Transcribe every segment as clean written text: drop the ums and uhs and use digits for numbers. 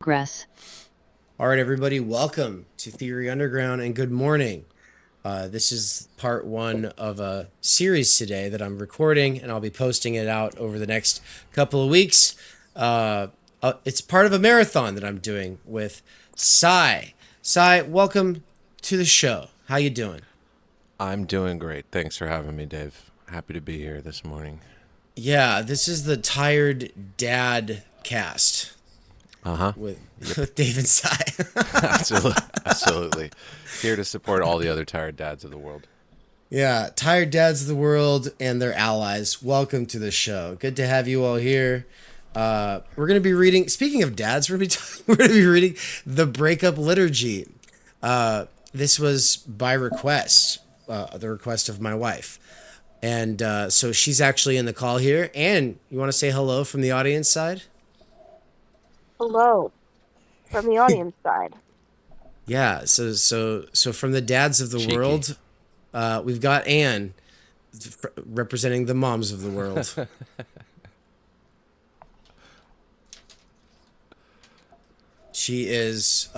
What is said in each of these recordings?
Progress. All right, everybody, welcome to Theory Underground and good morning. This is part one of a series today that I'm recording, and I'll be posting it out over the next couple of weeks. It's part of a marathon that I'm doing with 𝗧𝗵𝗲𝗍. 𝗧𝗍, welcome to the show. How you doing? I'm doing great. Thanks for having me, Dave. Happy to be here this morning. Yeah, this is the Tired Dad cast. With Dave and 𝗧𝗍. Absolutely. Here to support all the other tired dads of the world. Yeah, tired dads of the world and their allies. Welcome to the show. Good to have you all here. We're going to be reading, speaking of dads, we're going to be reading the Breakup Liturgy. This was by request, the request of my wife. And so she's actually in the call here. Anne, you want to say hello from the audience side? Hello from the audience side. Yeah, so from the dads of the Cheeky. world, we've got Anne representing the moms of the world. She is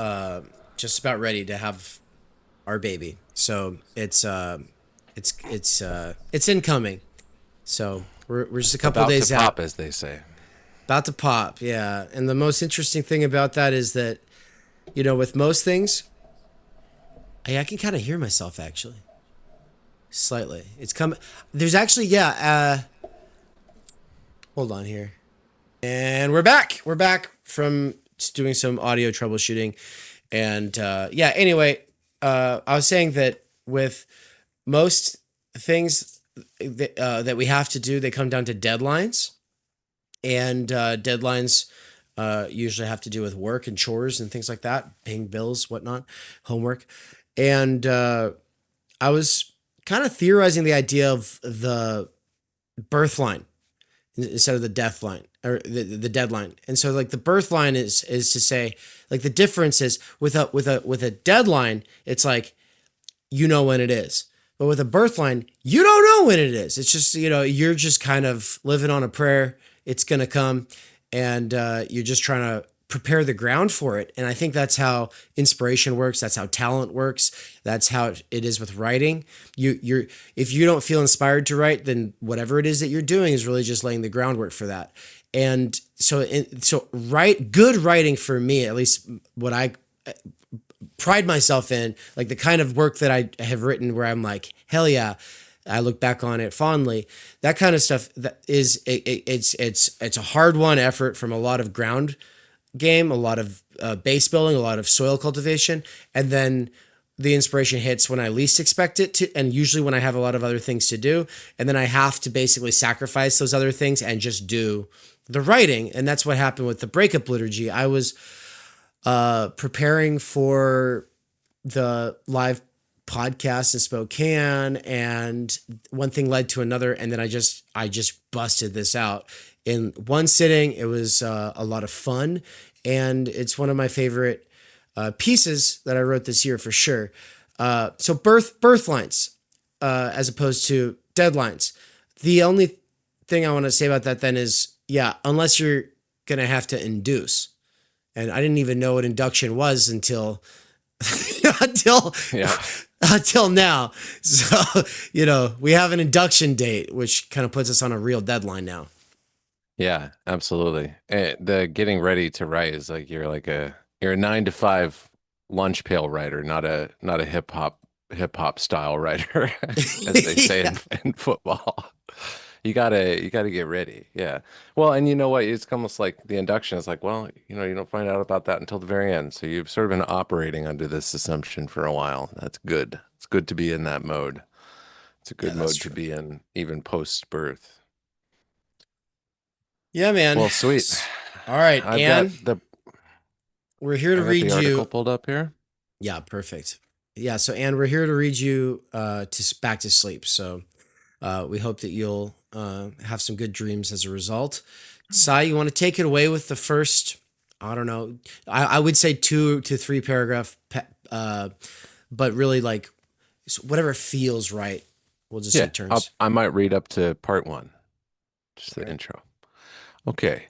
just about ready to have our baby, so it's incoming. So we're just a couple About days to out. pop, as they say. About to pop, yeah. And the most interesting thing about that is that, you know, with most things, I can kind of hear myself actually. Slightly. It's coming. There's actually, hold on here. And we're back. We're back from doing some audio troubleshooting. And anyway, I was saying that with most things that we have to do, they come down to deadlines. And deadlines usually have to do with work and chores and things like that, paying bills, whatnot, homework. And I was kind of theorizing the idea of the birth line instead of the death line or the deadline. And so like the birth line is to say, like the difference is with a deadline, it's like, you know when it is. But with a birth line, you don't know when it is. It's just, you know, you're just kind of living on a prayer. It's going to come, and you're just trying to prepare the ground for it. And I think that's how inspiration works. That's how talent works. That's how it is with writing. If you don't feel inspired to write, then whatever it is that you're doing is really just laying the groundwork for that. And so good writing for me, at least what I pride myself in, like the kind of work that I have written where I'm like, hell yeah, I look back on it fondly. That kind of stuff that is it's a hard-won effort from a lot of ground game, a lot of base building, a lot of soil cultivation, and then the inspiration hits when I least expect it to, and usually when I have a lot of other things to do, and then I have to basically sacrifice those other things and just do the writing. And that's what happened with the Breakup Liturgy. I was preparing for the live podcast in Spokane, and one thing led to another, and then I just busted this out in one sitting. It was a lot of fun, and it's one of my favorite pieces that I wrote this year for sure. So birth lines as opposed to deadlines. The only thing I want to say about that then is, unless you're gonna have to induce, and I didn't even know what induction was until until now. So, you know, we have an induction date, which kind of puts us on a real deadline now. Yeah, absolutely. The getting ready to write is like you're a 9 to 5 lunch pail writer, not a hip hop style writer, as they say in football. You gotta get ready. Yeah. Well, and you know what? It's almost like the induction is like, well, you know, you don't find out about that until the very end. So you've sort of been operating under this assumption for a while. That's good. It's good to be in that mode. It's a good mode to be in, even post-birth. Yeah, man. Well, sweet. All right, Anne. We're here to read the you. Article pulled up here. Yeah, perfect. Yeah, so Anne, we're here to read you back to sleep. So we hope that you'll have some good dreams as a result. 𝗧𝗍, you want to take it away with the first, I don't know, I would say 2 to 3 paragraph, but really like whatever feels right. We'll just take turns. I might read up to part 1, just the intro. Okay.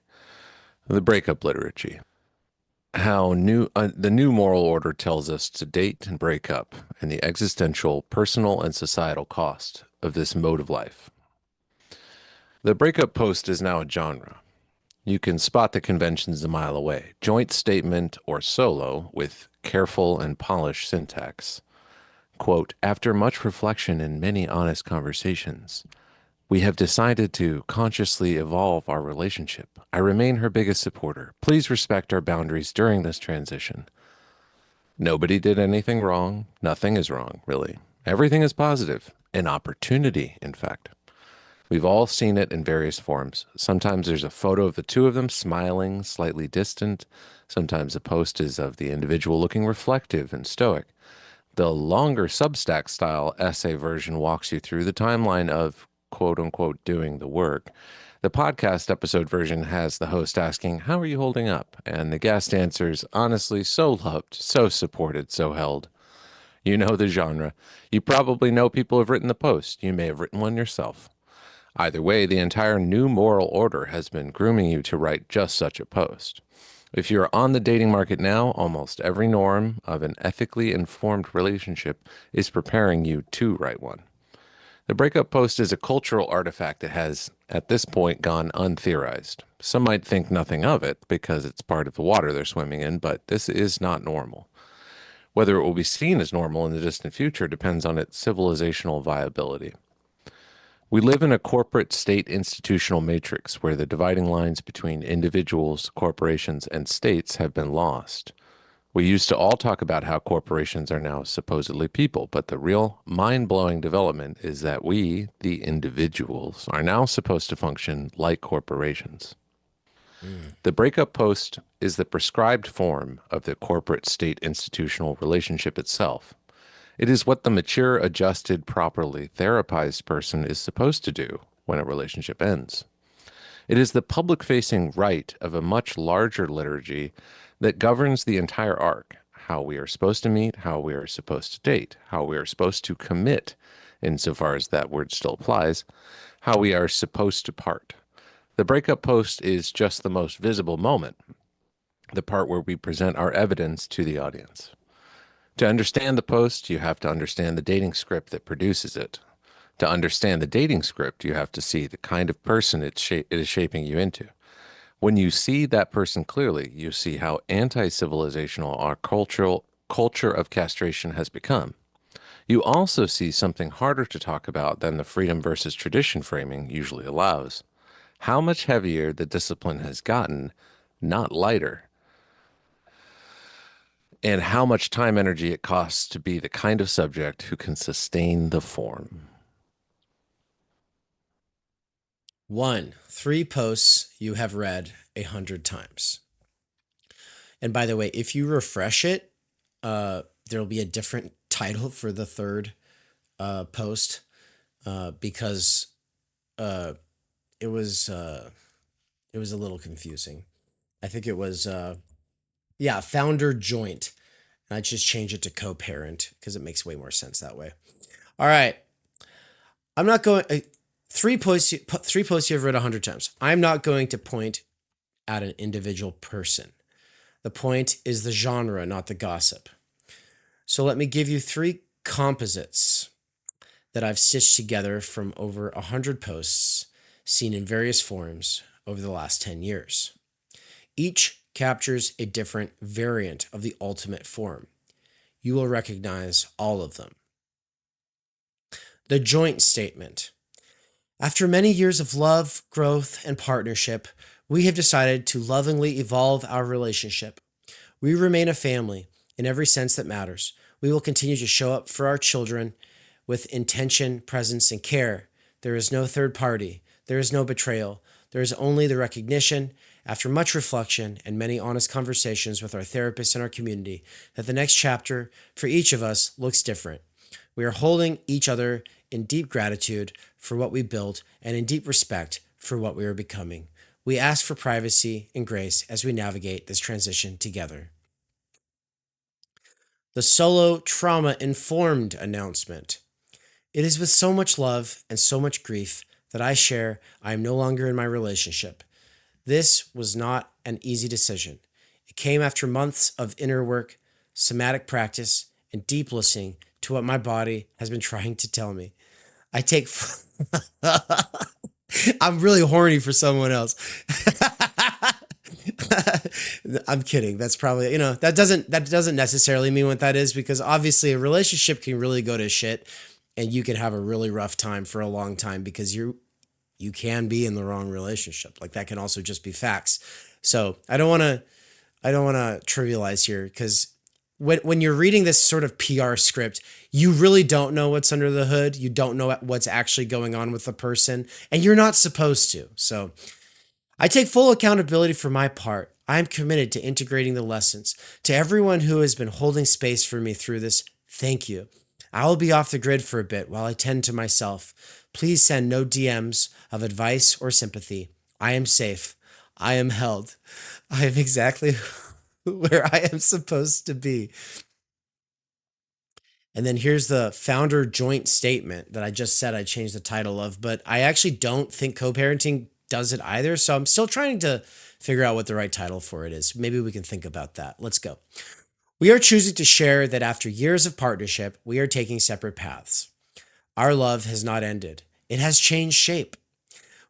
The Breakup Liturgy. how the new moral order tells us to date and break up, and the existential, personal, and societal cost of this mode of life. The breakup post is now a genre. You can spot the conventions a mile away. Joint statement or solo with careful and polished syntax. Quote, after much reflection and many honest conversations, we have decided to consciously evolve our relationship. I remain her biggest supporter. Please respect our boundaries during this transition. Nobody did anything wrong. Nothing is wrong, really. Everything is positive. An opportunity, in fact. We've all seen it in various forms. Sometimes there's a photo of the two of them smiling, slightly distant. Sometimes the post is of the individual looking reflective and stoic. The longer Substack style essay version walks you through the timeline of quote unquote doing the work. The podcast episode version has the host asking, how are you holding up? And the guest answers, honestly, so loved, so supported, so held. You know the genre. You probably know people have written the post. You may have written one yourself. Either way, the entire new moral order has been grooming you to write just such a post. If you're on the dating market now, almost every norm of an ethically informed relationship is preparing you to write one. The breakup post is a cultural artifact that has, at this point, gone untheorized. Some might think nothing of it because it's part of the water they're swimming in, but this is not normal. Whether it will be seen as normal in the distant future depends on its civilizational viability. We live in a corporate state institutional matrix where the dividing lines between individuals, corporations, and states have been lost. We used to all talk about how corporations are now supposedly people, but the real mind-blowing development is that we, the individuals, are now supposed to function like corporations. The breakup post is the prescribed form of the corporate state institutional relationship itself. It is what the mature, adjusted, properly therapized person is supposed to do when a relationship ends. It is the public-facing rite of a much larger liturgy that governs the entire arc, how we are supposed to meet, how we are supposed to date, how we are supposed to commit, insofar as that word still applies, how we are supposed to part. The breakup post is just the most visible moment, the part where we present our evidence to the audience. To understand the post, you have to understand the dating script that produces it. To understand the dating script, you have to see the kind of person it is shaping you into. When you see that person clearly, you see how anti-civilizational our culture of castration has become. You also see something harder to talk about than the freedom versus tradition framing usually allows. How much heavier the discipline has gotten, not lighter. And how much time energy it costs to be the kind of subject who can sustain the form. 1. 3 posts you have read 100 times. And by the way, if you refresh it, there'll be a different title for the third post because it was a little confusing. I think it was founder joint. And I just change it to co-parent because it makes way more sense that way. All right. I'm not going 3 posts you have read 100 times. I'm not going to point at an individual person. The point is the genre, not the gossip. So let me give you 3 composites that I've stitched together from over 100 posts seen in various forms over the last 10 years. Each captures a different variant of the ultimate form. You will recognize all of them. The joint statement. After many years of love, growth, and partnership, we have decided to lovingly evolve our relationship. We remain a family in every sense that matters. We will continue to show up for our children with intention, presence, and care. There is no third party. There is no betrayal. There is only the recognition, after much reflection and many honest conversations with our therapists and our community, that the next chapter for each of us looks different. We are holding each other in deep gratitude for what we built and in deep respect for what we are becoming. We ask for privacy and grace as we navigate this transition together. The solo trauma-informed announcement. It is with so much love and so much grief that I share I am no longer in my relationship. This was not an easy decision. It came after months of inner work, somatic practice, and deep listening to what my body has been trying to tell me. I take. I'm really horny for someone else. I'm kidding. That's probably, that doesn't necessarily mean what that is, because obviously a relationship can really go to shit and you can have a really rough time for a long time because you can be in the wrong relationship. Like, that can also just be facts. So I don't want to trivialize here, because when you're reading this sort of PR script, you really don't know what's under the hood. You don't know what's actually going on with the person, and you're not supposed to. So I take full accountability for my part. I am committed to integrating the lessons. To everyone who has been holding space for me through this, thank you. I will be off the grid for a bit while I tend to myself. Please send no DMs of advice or sympathy. I am safe. I am held. I am exactly where I am supposed to be. And then here's the founder joint statement that I just said I changed the title of, but I actually don't think co-parenting does it either. So I'm still trying to figure out what the right title for it is. Maybe we can think about that. Let's go. We are choosing to share that after years of partnership, we are taking separate paths. Our love has not ended. It has changed shape.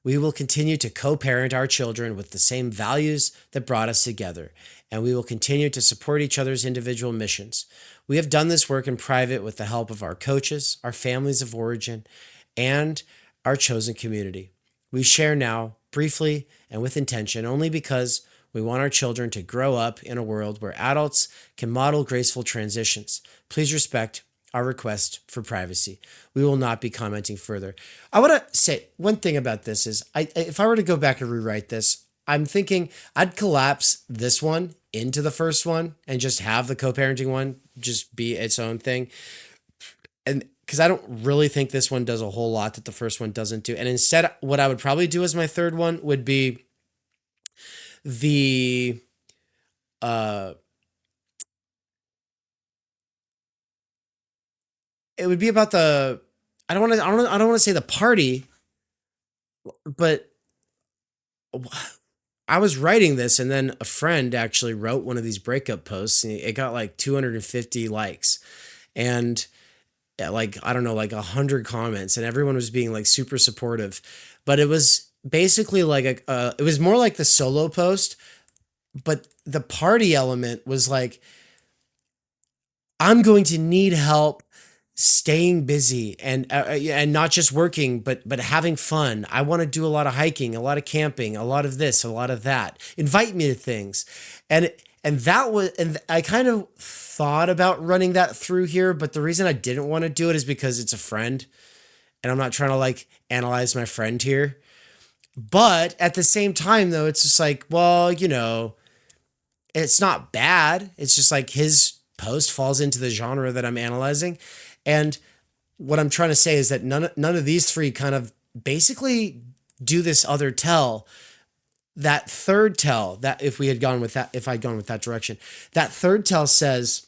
We will continue to co-parent our children with the same values that brought us together, and we will continue to support each other's individual missions. We have done this work in private with the help of our coaches, our families of origin, and our chosen community. We share now, briefly and with intention, only because we want our children to grow up in a world where adults can model graceful transitions. Please respect our request for privacy. We will not be commenting further. I want to say one thing about this is, if I were to go back and rewrite this, I'm thinking I'd collapse this one into the first one and just have the co-parenting one just be its own thing. And because I don't really think this one does a whole lot that the first one doesn't do. And instead, what I would probably do as my third one would be the it would be about the, I don't want to say the party, but I was writing this and then a friend actually wrote one of these breakup posts and it got like 250 likes and like, I don't know, like 100 comments, and everyone was being like super supportive. But it was basically like it was more like the solo post, but the party element was like, I'm going to need help staying busy and not just working, but having fun. I want to do a lot of hiking, a lot of camping, a lot of this, a lot of that. Invite me to things. And that was, and I kind of thought about running that through here, but the reason I didn't want to do it is because it's a friend and I'm not trying to like analyze my friend here. But at the same time though, it's just like, well, it's not bad. It's just like his post falls into the genre that I'm analyzing. And what I'm trying to say is that none of these three kind of basically do this other tell. That third tell, that if I'd gone with that direction, that third tell says,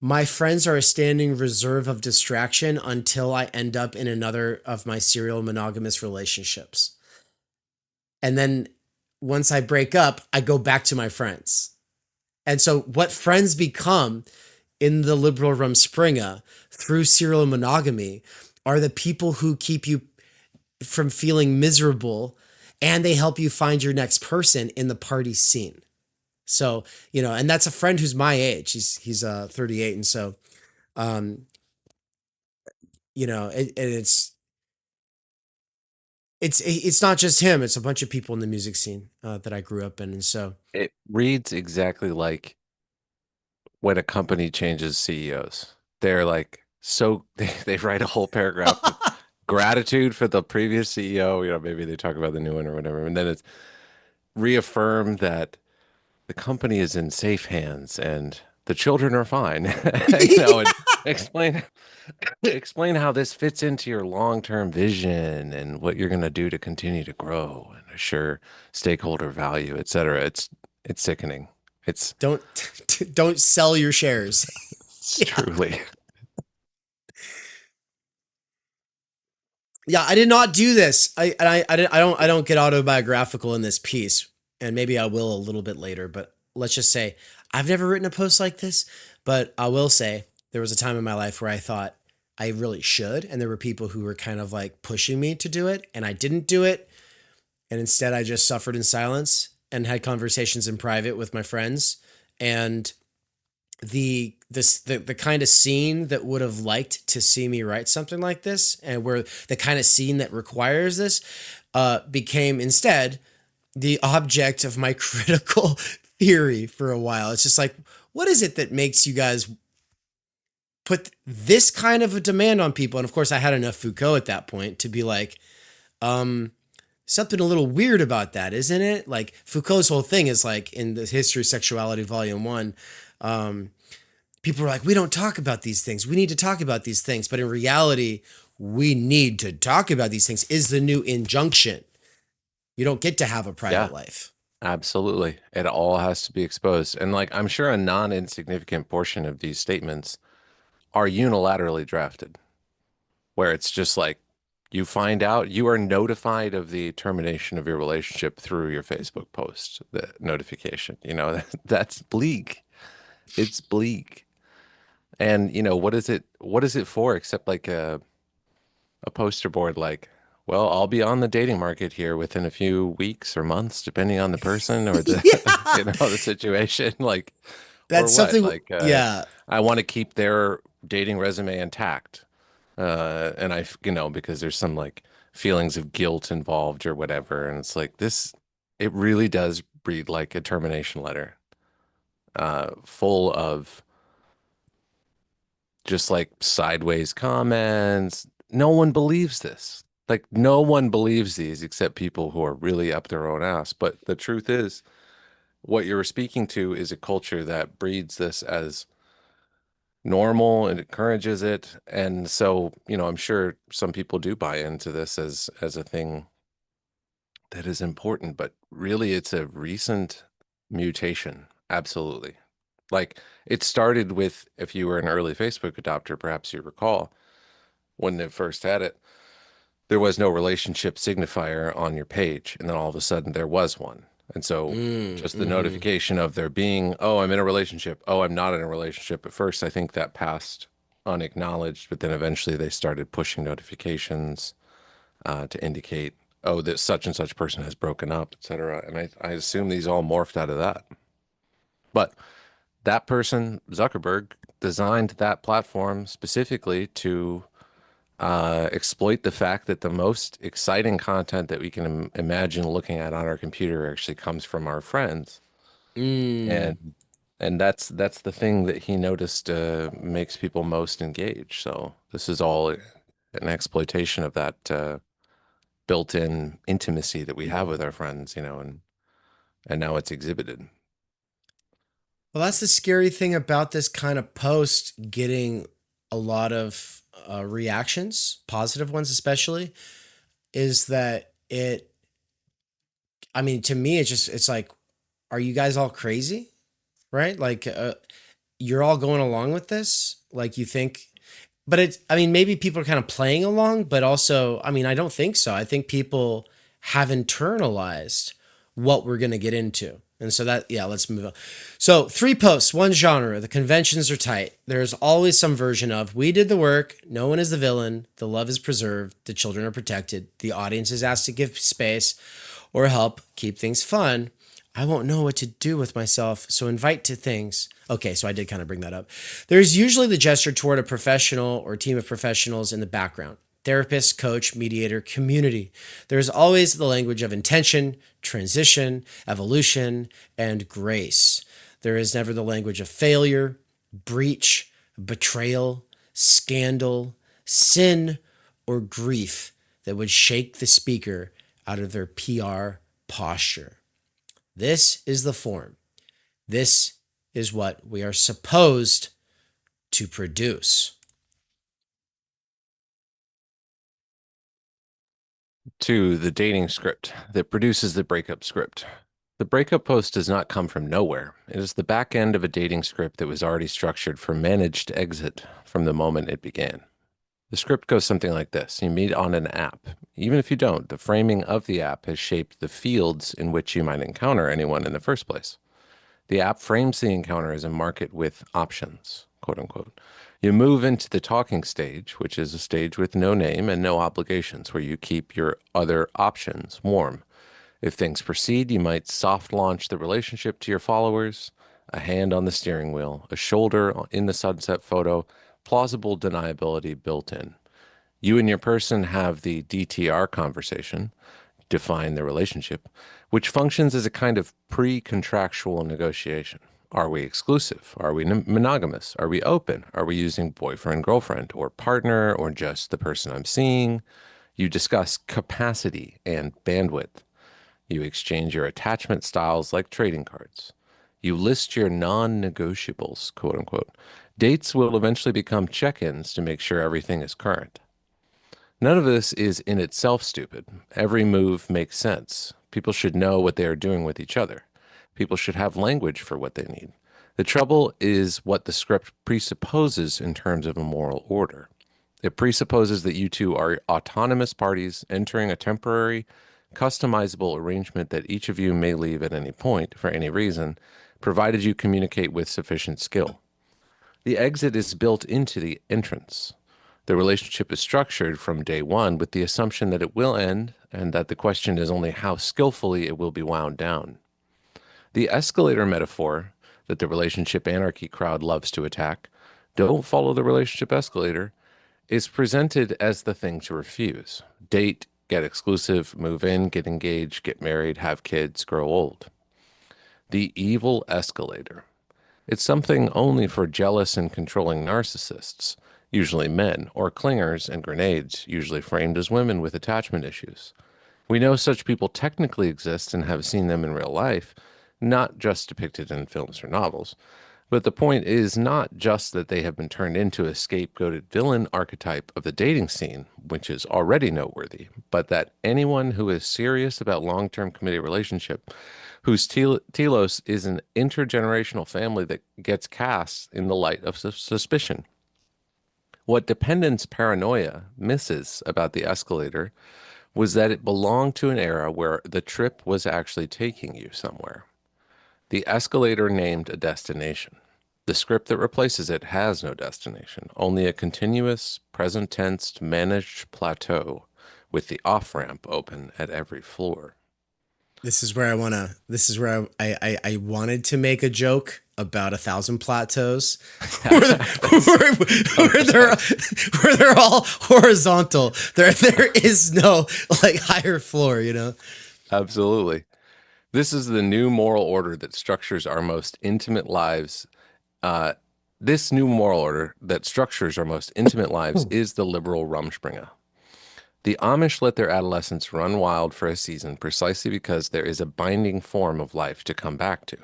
my friends are a standing reserve of distraction until I end up in another of my serial monogamous relationships. And then once I break up, I go back to my friends. And so what friends become in the liberal 𝗏𝗏 through serial monogamy are the people who keep you from feeling miserable, and they help you find your next person in the party scene. So, and that's a friend who's my age. He's 38. And so, it's not just him. It's a bunch of people in the music scene that I grew up in. And so It reads exactly like when a company changes CEOs. They're like, so they write a whole paragraph of gratitude for the previous CEO. Maybe they talk about the new one or whatever. And then it's reaffirm that the company is in safe hands and the children are fine. And explain how this fits into your long-term vision and what you're going to do to continue to grow and assure stakeholder value, et cetera. It's sickening. It's don't sell your shares. Truly. Yeah, I did not do this. I don't get autobiographical in this piece. and maybe I will a little bit later, but let's just say I've never written a post like this, but I will say there was a time in my life where I thought I really should. And there were people who were kind of like pushing me to do it, and I didn't do it. And instead, I just suffered in silence and had conversations in private with my friends. And the kind of scene that would have liked to see me write something like this, and where the kind of scene that requires this became instead the object of my critical theory for a while. It's just like, what is it that makes you guys put this kind of a demand on people? And of course, I had enough Foucault at that point to be like, something a little weird about that, isn't it? Like Foucault's whole thing is like in the History of Sexuality, Volume 1, people are like, we don't talk about these things. We need to talk about these things. But in reality, we need to talk about these things is the new injunction. You don't get to have a private life. Absolutely. It all has to be exposed. And like, I'm sure a non-insignificant portion of these statements are unilaterally drafted, where it's just like, you find out, you are notified of the termination of your relationship through your Facebook post, the notification, that's bleak. It's bleak. And what is it for except like a poster board like, well, I'll be on the dating market here within a few weeks or months, depending on the person or the the situation. Like, That's or what? something. Like, Yeah. I want to keep their dating resume intact. And because there's some like feelings of guilt involved or whatever. And it's like it really does read like a termination letter, full of just like sideways comments. No one believes this. Like no one believes these except people who are really up their own ass. But the truth is, what you're speaking to is a culture that breeds this as normal and encourages it. And so, I'm sure some people do buy into this as a thing that is important, but really it's a recent mutation. Absolutely. Like it started with, if you were an early Facebook adopter, perhaps you recall when they first had it, there was no relationship signifier on your page. And then all of a sudden there was one. And so just the notification of there being, oh, I'm in a relationship. Oh, I'm not in a relationship. At first, I think that passed unacknowledged, but then eventually they started pushing notifications to indicate, oh, that such and such person has broken up, etc. And I assume these all morphed out of that. But that person, Zuckerberg, designed that platform specifically to exploit the fact that the most exciting content that we can imagine looking at on our computer actually comes from our friends. And that's the thing that he noticed makes people most engaged. So this is all an exploitation of that built-in intimacy that we have with our friends, and now it's exhibited. Well, that's the scary thing about this kind of post getting a lot of reactions, positive ones especially, is that to me, it's like, are you guys all crazy? Right? Like, you're all going along with this? Like, you think, but maybe people are kind of playing along, but also, I don't think so. I think people have internalized what we're going to get into. And so let's move on. So 3 posts, 1 genre. The conventions are tight. There's always some version of, we did the work, no one is the villain, the love is preserved, the children are protected, the audience is asked to give space or help keep things fun. I won't know what to do with myself, so invite to things. Okay, so I did kind of bring that up. There's usually the gesture toward a professional or team of professionals in the background. Therapist, coach, mediator, community. There's always the language of intention, transition, evolution, and grace. There is never the language of failure, breach, betrayal, scandal, sin, or grief that would shake the speaker out of their PR posture. This is the form. This is what we are supposed to produce. To the dating script that produces the breakup script. The breakup post does not come from nowhere. It is the back end of a dating script that was already structured for managed exit from the moment it began. The script goes something like this. You meet on an app. Even if you don't, the framing of the app has shaped the fields in which you might encounter anyone in the first place. The app frames the encounter as a market with options, quote unquote. You move into the talking stage, which is a stage with no name and no obligations, where you keep your other options warm. If things proceed, you might soft launch the relationship to your followers, a hand on the steering wheel, a shoulder in the sunset photo, plausible deniability built in. You and your person have the DTR conversation, define the relationship, which functions as a kind of pre-contractual negotiation. Are we exclusive? Are we monogamous? Are we open? Are we using boyfriend, girlfriend, or partner, or just the person I'm seeing? You discuss capacity and bandwidth. You exchange your attachment styles like trading cards. You list your non-negotiables, quote unquote. Dates will eventually become check-ins to make sure everything is current. None of this is in itself stupid. Every move makes sense. People should know what they are doing with each other. People should have language for what they need. The trouble is what the script presupposes in terms of a moral order. It presupposes that you two are autonomous parties entering a temporary, customizable arrangement that each of you may leave at any point for any reason, provided you communicate with sufficient skill. The exit is built into the entrance. The relationship is structured from day one with the assumption that it will end and that the question is only how skillfully it will be wound down. The escalator metaphor that the relationship anarchy crowd loves to attack, don't follow the relationship escalator, is presented as the thing to refuse. Date, get exclusive, move in, get engaged, get married, have kids, grow old. The evil escalator. It's something only for jealous and controlling narcissists, usually men, or clingers and grenades, usually framed as women with attachment issues. We know such people technically exist and have seen them in real life, not just depicted in films or novels. But the point is not just that they have been turned into a scapegoated villain archetype of the dating scene, which is already noteworthy, but that anyone who is serious about long-term committed relationship, whose telos is an intergenerational family that gets cast in the light of suspicion. What dependence paranoia misses about the escalator was that it belonged to an era where the trip was actually taking you somewhere. The escalator named a destination. The script that replaces it has no destination, only a continuous, present tense, managed plateau with the off-ramp open at every floor. This is where I wanted to make a joke about 1,000 plateaus where they're all horizontal. There is no like higher floor, you know? Absolutely. This is the new moral order that structures our most intimate lives. This new moral order that structures our most intimate lives is the liberal 𝗏𝗏𝗏𝗏𝗏. The Amish let their adolescents run wild for a season precisely because there is a binding form of life to come back to.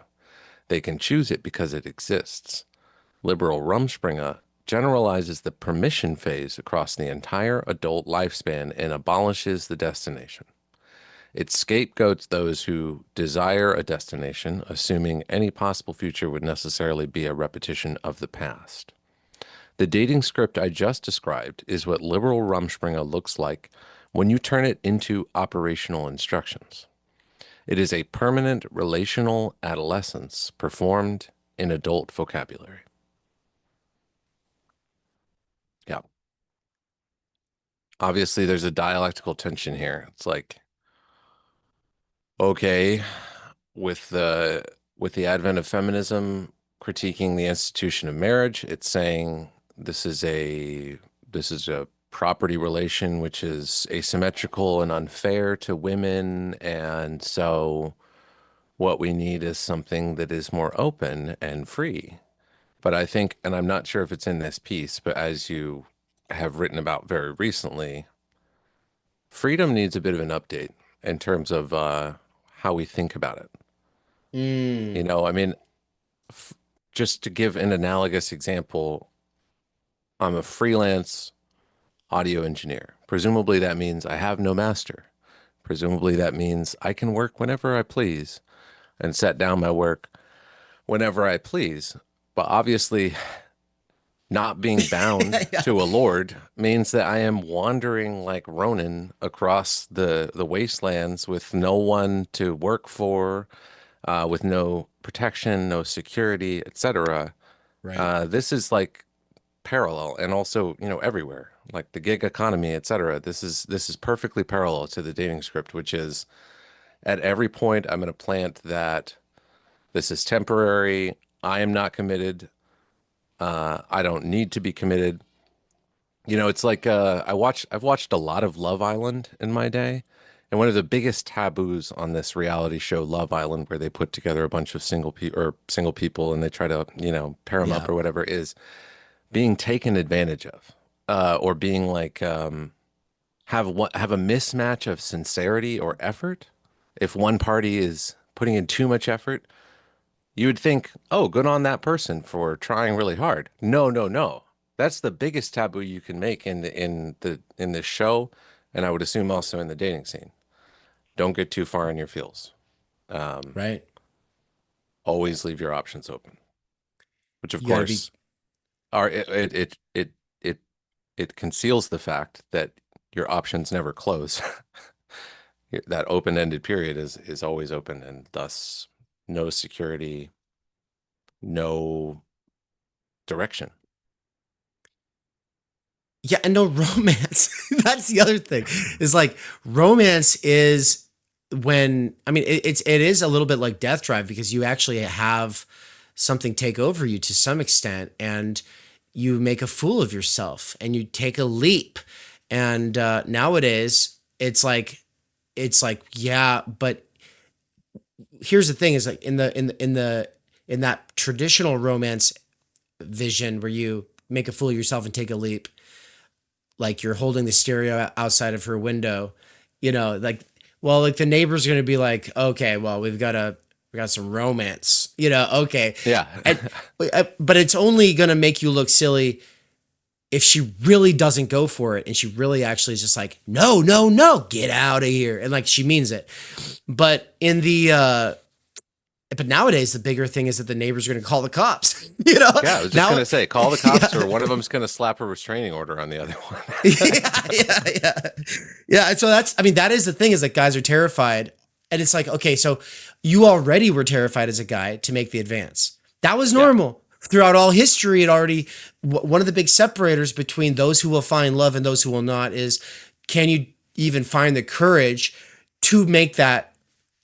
They can choose it because it exists. Liberal 𝗏𝗏𝗏𝗏 generalizes the permission phase across the entire adult lifespan and abolishes the destination. It scapegoats those who desire a destination, assuming any possible future would necessarily be a repetition of the past. The dating script I just described is what liberal 𝗏𝗏𝗏𝗏 looks like when you turn it into operational instructions. It is a permanent relational adolescence performed in adult vocabulary. Yeah. Obviously, there's a dialectical tension here. It's like, okay, with the advent of feminism critiquing the institution of marriage, it's saying this is a property relation which is asymmetrical and unfair to women, and so what we need is something that is more open and free. But I think, and I'm not sure if it's in this piece, but as you have written about very recently, freedom needs a bit of an update in terms of how we think about it. You know, I mean, just to give an analogous example, I'm a freelance audio engineer. Presumably that means I have no master. Presumably that means I can work whenever I please and set down my work whenever I please. But obviously, Not being bound Yeah. to a lord means that I am wandering like Ronin across the wastelands with no one to work for, with no protection, no security, etc. Right. This is like parallel, and also, everywhere, like the gig economy, etc. This is perfectly parallel to the dating script, which is at every point I'm going to plant that this is temporary. I am not committed. I don't need to be committed. It's like I've watched a lot of Love Island in my day, and one of the biggest taboos on this reality show, Love Island, where they put together a bunch of single people and they try to, pair them up Yeah. or whatever, is being taken advantage of, or being like have a mismatch of sincerity or effort. If one party is putting in too much effort, you would think, oh, good on that person for trying really hard. No, no, no. That's the biggest taboo you can make in this show, and I would assume also in the dating scene. Don't get too far in your feels. Um, Right. Always leave your options open, which of You got to be. course are it it conceals the fact that your options never close. That open-ended period is always open, and thus no security, no direction. Yeah, and no romance. That's the other thing. Is like romance is when I mean it is a little bit like Death Drive because you actually have something take over you to some extent, and you make a fool of yourself, and you take a leap. And nowadays, it's like yeah, but here's the thing: is like in that traditional romance vision where you make a fool of yourself and take a leap, like you're holding the stereo outside of her window, like, well, like the neighbors are going to be like, okay, well, we got some romance, okay. Yeah. And but it's only going to make you look silly if she really doesn't go for it and she really actually is just like, no, no, no, get out of here, and like she means it. But in the but nowadays the bigger thing is that the neighbors are going to call the cops. Yeah, I was just Now, gonna say, call the cops, yeah. or one of them's gonna slap a restraining order on the other one. Yeah. And so I mean, that is the thing, is that guys are terrified. And it's like, okay, so you already were terrified as a guy to make the advance. That was Yeah. normal. Throughout all history, one of the big separators between those who will find love and those who will not is, can you even find the courage to make that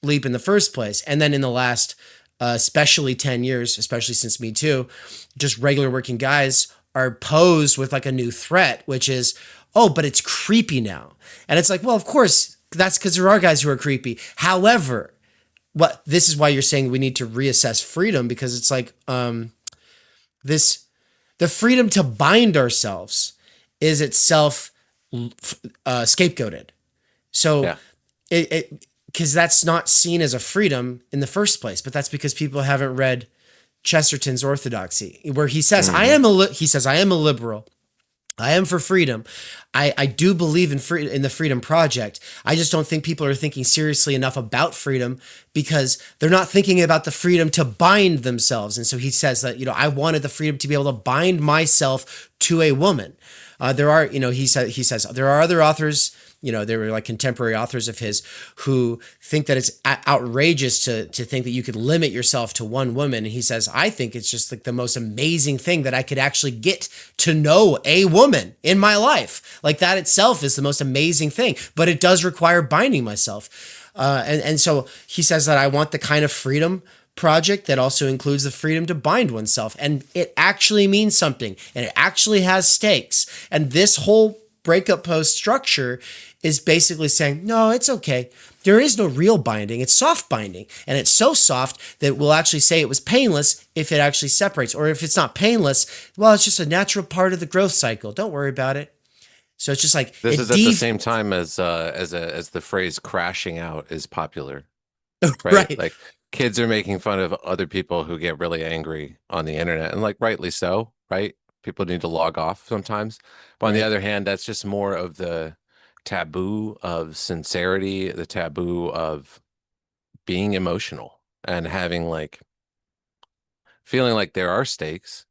leap in the first place? And then in the last, especially 10 years, especially since Me Too, just regular working guys are posed with like a new threat, which is, oh, but it's creepy now. And it's like, well, of course, that's because there are guys who are creepy. However, this is why you're saying we need to reassess freedom, because it's like this the freedom to bind ourselves is itself scapegoated. So Yeah. it because that's not seen as a freedom in the first place, but that's because people haven't read Chesterton's Orthodoxy, where he says, he says, I am a liberal. I am for freedom. I do believe in the Freedom Project. I just don't think people are thinking seriously enough about freedom, because they're not thinking about the freedom to bind themselves. And so he says that, I wanted the freedom to be able to bind myself to a woman. There are, he says there are other authors, there were like contemporary authors of his who think that it's outrageous to think that you could limit yourself to one woman. And he says, I think it's just like the most amazing thing that I could actually get to know a woman in my life. Like that itself is the most amazing thing, but it does require binding myself. And so he says that I want the kind of freedom project that also includes the freedom to bind oneself. And it actually means something, and it actually has stakes. And this whole breakup post structure is basically saying, no, it's okay. There is no real binding. It's soft binding. And it's so soft that we'll actually say it was painless if it actually separates. Or if it's not painless, well, it's just a natural part of the growth cycle. Don't worry about it. So it's just like This is at the same time as the phrase crashing out is popular, right? right. Like kids are making fun of other people who get really angry on the internet, and like rightly so, right? People need to log off sometimes. But on the Right. other hand, that's just more of the taboo of sincerity, the taboo of being emotional and having like feeling like there are stakes,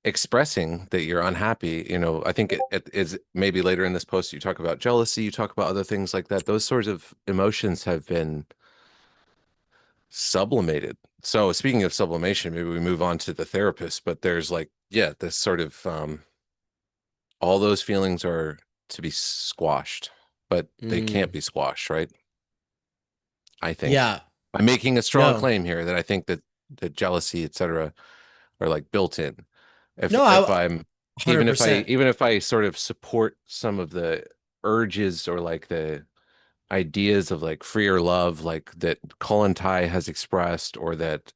expressing that you're unhappy. I think it is maybe later in this post, you talk about jealousy, you talk about other things like that. Those sorts of emotions have been sublimated. So speaking of sublimation, maybe we move on to the therapist, but there's this sort of, all those feelings are to be squashed, but they can't be squashed, right? I think. Yeah. I'm making a strong No. claim here that I think that the jealousy, etc., are built in. If No, I'm 100%. even if I sort of support some of the urges or the ideas of freer love, that Kollontai has expressed, or that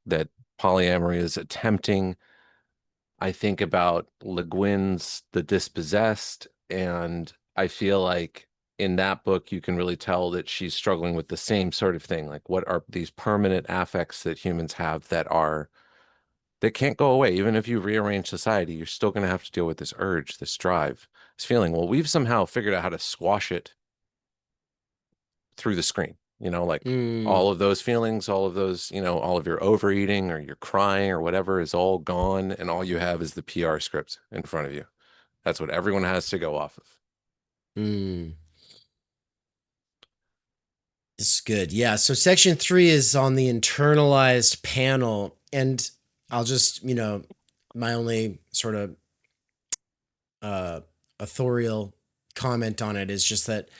polyamory is attempting, I think about Le Guin's The Dispossessed, and I feel like in that book you can really tell that she's struggling with the same sort of thing. What are these permanent affects that humans have that can't go away? Even if you rearrange society, you're still going to have to deal with this urge, this drive, this feeling. Well, we've somehow figured out how to squash it through the screen, all of those feelings, all of those, all of your overeating or your crying or whatever is all gone. And all you have is the PR script in front of you. That's what everyone has to go off of. This is good. Yeah. So section 3 is on the internalized panel. And I'll just, my only sort of authorial comment on it is just that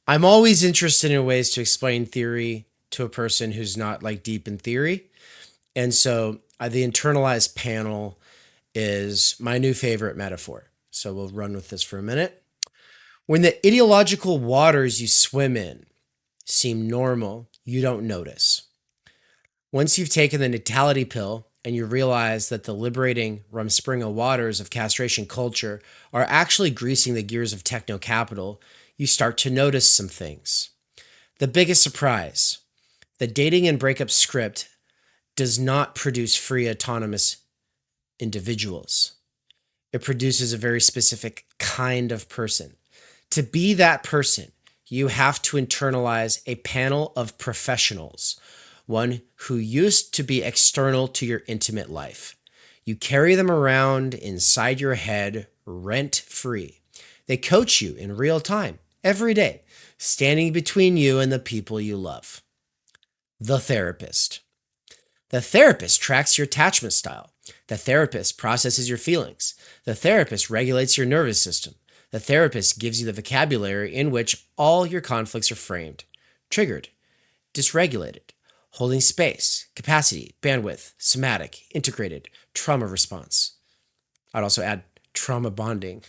I'm always interested in ways to explain theory to a person who's not deep in theory. And so the internalized panel is my new favorite metaphor. So we'll run with this for a minute. When the ideological waters you swim in seem normal, you don't notice. Once you've taken the natality pill and you realize that the liberating 𝗏𝗏 waters of castration culture are actually greasing the gears of techno-capital, you start to notice some things. The biggest surprise, the dating and breakup script does not produce free autonomous individuals. It produces a very specific kind of person. To be that person, you have to internalize a panel of professionals, one who used to be external to your intimate life. You carry them around inside your head, rent-free. They coach you in real time, every day, standing between you and the people you love. The therapist. The therapist tracks your attachment style. The therapist processes your feelings. The therapist regulates your nervous system. The therapist gives you the vocabulary in which all your conflicts are framed: triggered, dysregulated, holding space, capacity, bandwidth, somatic, integrated, trauma response. I'd also add trauma bonding.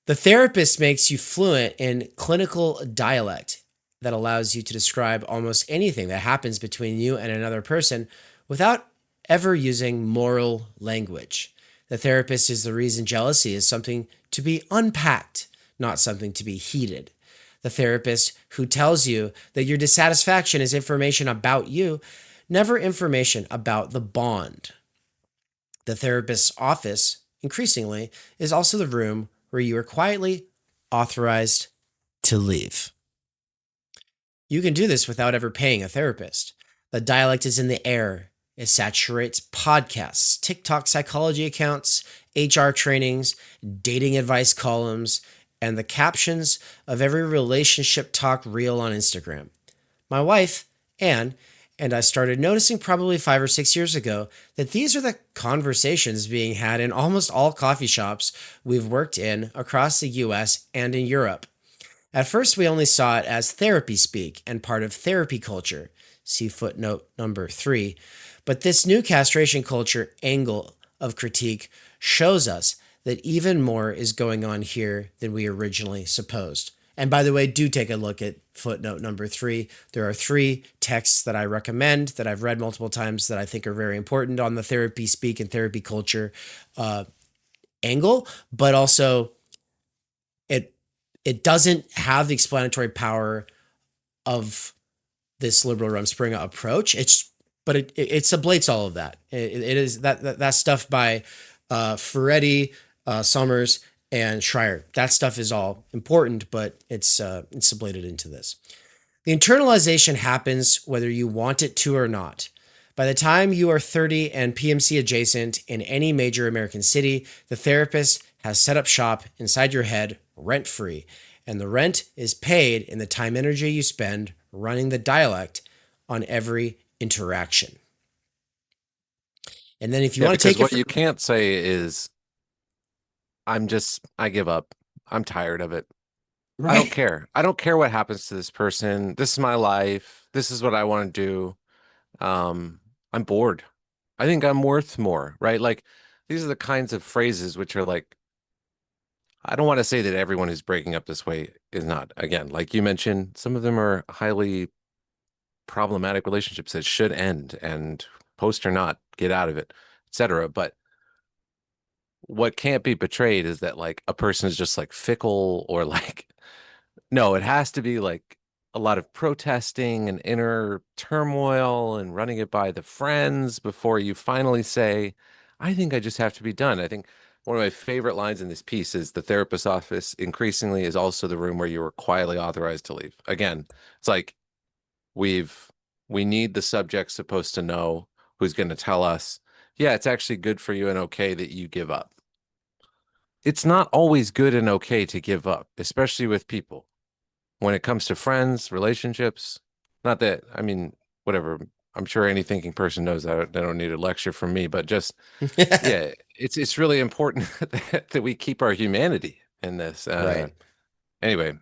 The therapist makes you fluent in clinical dialect that allows you to describe almost anything that happens between you and another person without ever using moral language. The therapist is the reason jealousy is something to be unpacked, not something to be heated. The therapist who tells you that your dissatisfaction is information about you, never information about the bond. The therapist's office, increasingly, is also the room where you are quietly authorized to leave. You can do this without ever paying a therapist. The dialect is in the air. It saturates podcasts, TikTok psychology accounts, HR trainings, dating advice columns, and the captions of every relationship talk reel on Instagram. My wife, Anne, and I started noticing probably 5 or 6 years ago that these are the conversations being had in almost all coffee shops we've worked in across the US and in Europe. At first, we only saw it as therapy speak and part of therapy culture. See footnote number 3. But this new castration culture angle of critique shows us that even more is going on here than we originally supposed. And by the way, do take a look at footnote number 3. There are 3 texts that I recommend that I've read multiple times that I think are very important on the therapy speak and therapy culture angle, but also it doesn't have the explanatory power of this liberal 𝗏𝗏 approach. But it sublates all of that. It is that stuff by Ferretti, Summers, and Schreier. That stuff is all important, but it's sublated into this. The internalization happens whether you want it to or not. By the time you are 30 and PMC adjacent in any major American city, the therapist has set up shop inside your head rent free. And the rent is paid in the time energy you spend running the dialect on every interaction. And then if you want to take it, what you can't say is, I give up. I'm tired of it. right? I don't care. I don't care what happens to this person. This is my life. This is what I want to do. I'm bored. I think I'm worth more, right? Like, these are the kinds of phrases which are like, I don't want to say that everyone who's breaking up this way is not. Again, like you mentioned, some of them are highly problematic relationships that should end, and post or not, get out of it, etc. But what can't be betrayed is that like a person is just like fickle, or like, no, it has to be like a lot of protesting and inner turmoil and running it by the friends before you finally say, I think I just have to be done. I think one of my favorite lines in this piece is, the therapist's office increasingly is also the room where you were quietly authorized to leave. Again, it's like, we need the subject supposed to know, who's going to tell us, yeah, it's actually good for you and okay that you give up. It's not always good and okay to give up, especially with people. When it comes to friends, relationships, not that, I mean, whatever, I'm sure any thinking person knows that. They don't need a lecture from me, but just, yeah, it's really important that we keep our humanity in this. Right. Anyway.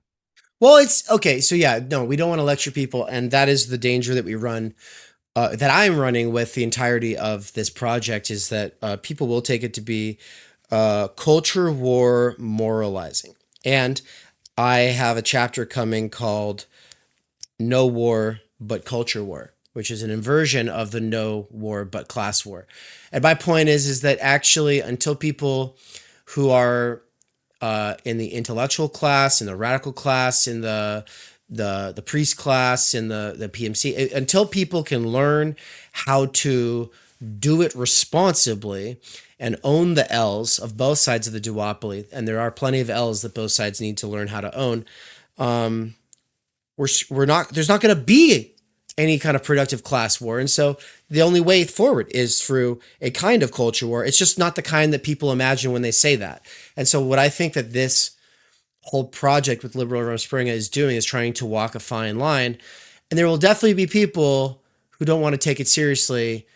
Well, it's okay. So yeah, no, we don't want to lecture people, and that is the danger that we run. That I'm running with the entirety of this project, is that people will take it to be culture war moralizing. And I have a chapter coming called No War But Culture War, which is an inversion of the No War But Class War. And my point is that actually, until people who are in the intellectual class, in the radical class, in the priest class, in the PMC, until people can learn how to do it responsibly and own the L's of both sides of the duopoly, and there are plenty of L's that both sides need to learn how to own. We're not. There's not going to be any kind of productive class war, and so the only way forward is through a kind of culture war. It's just not the kind that people imagine when they say that. And so, what I think that this whole project with Liberal 𝗏𝗏 is doing is trying to walk a fine line, and there will definitely be people who don't want to take it seriously,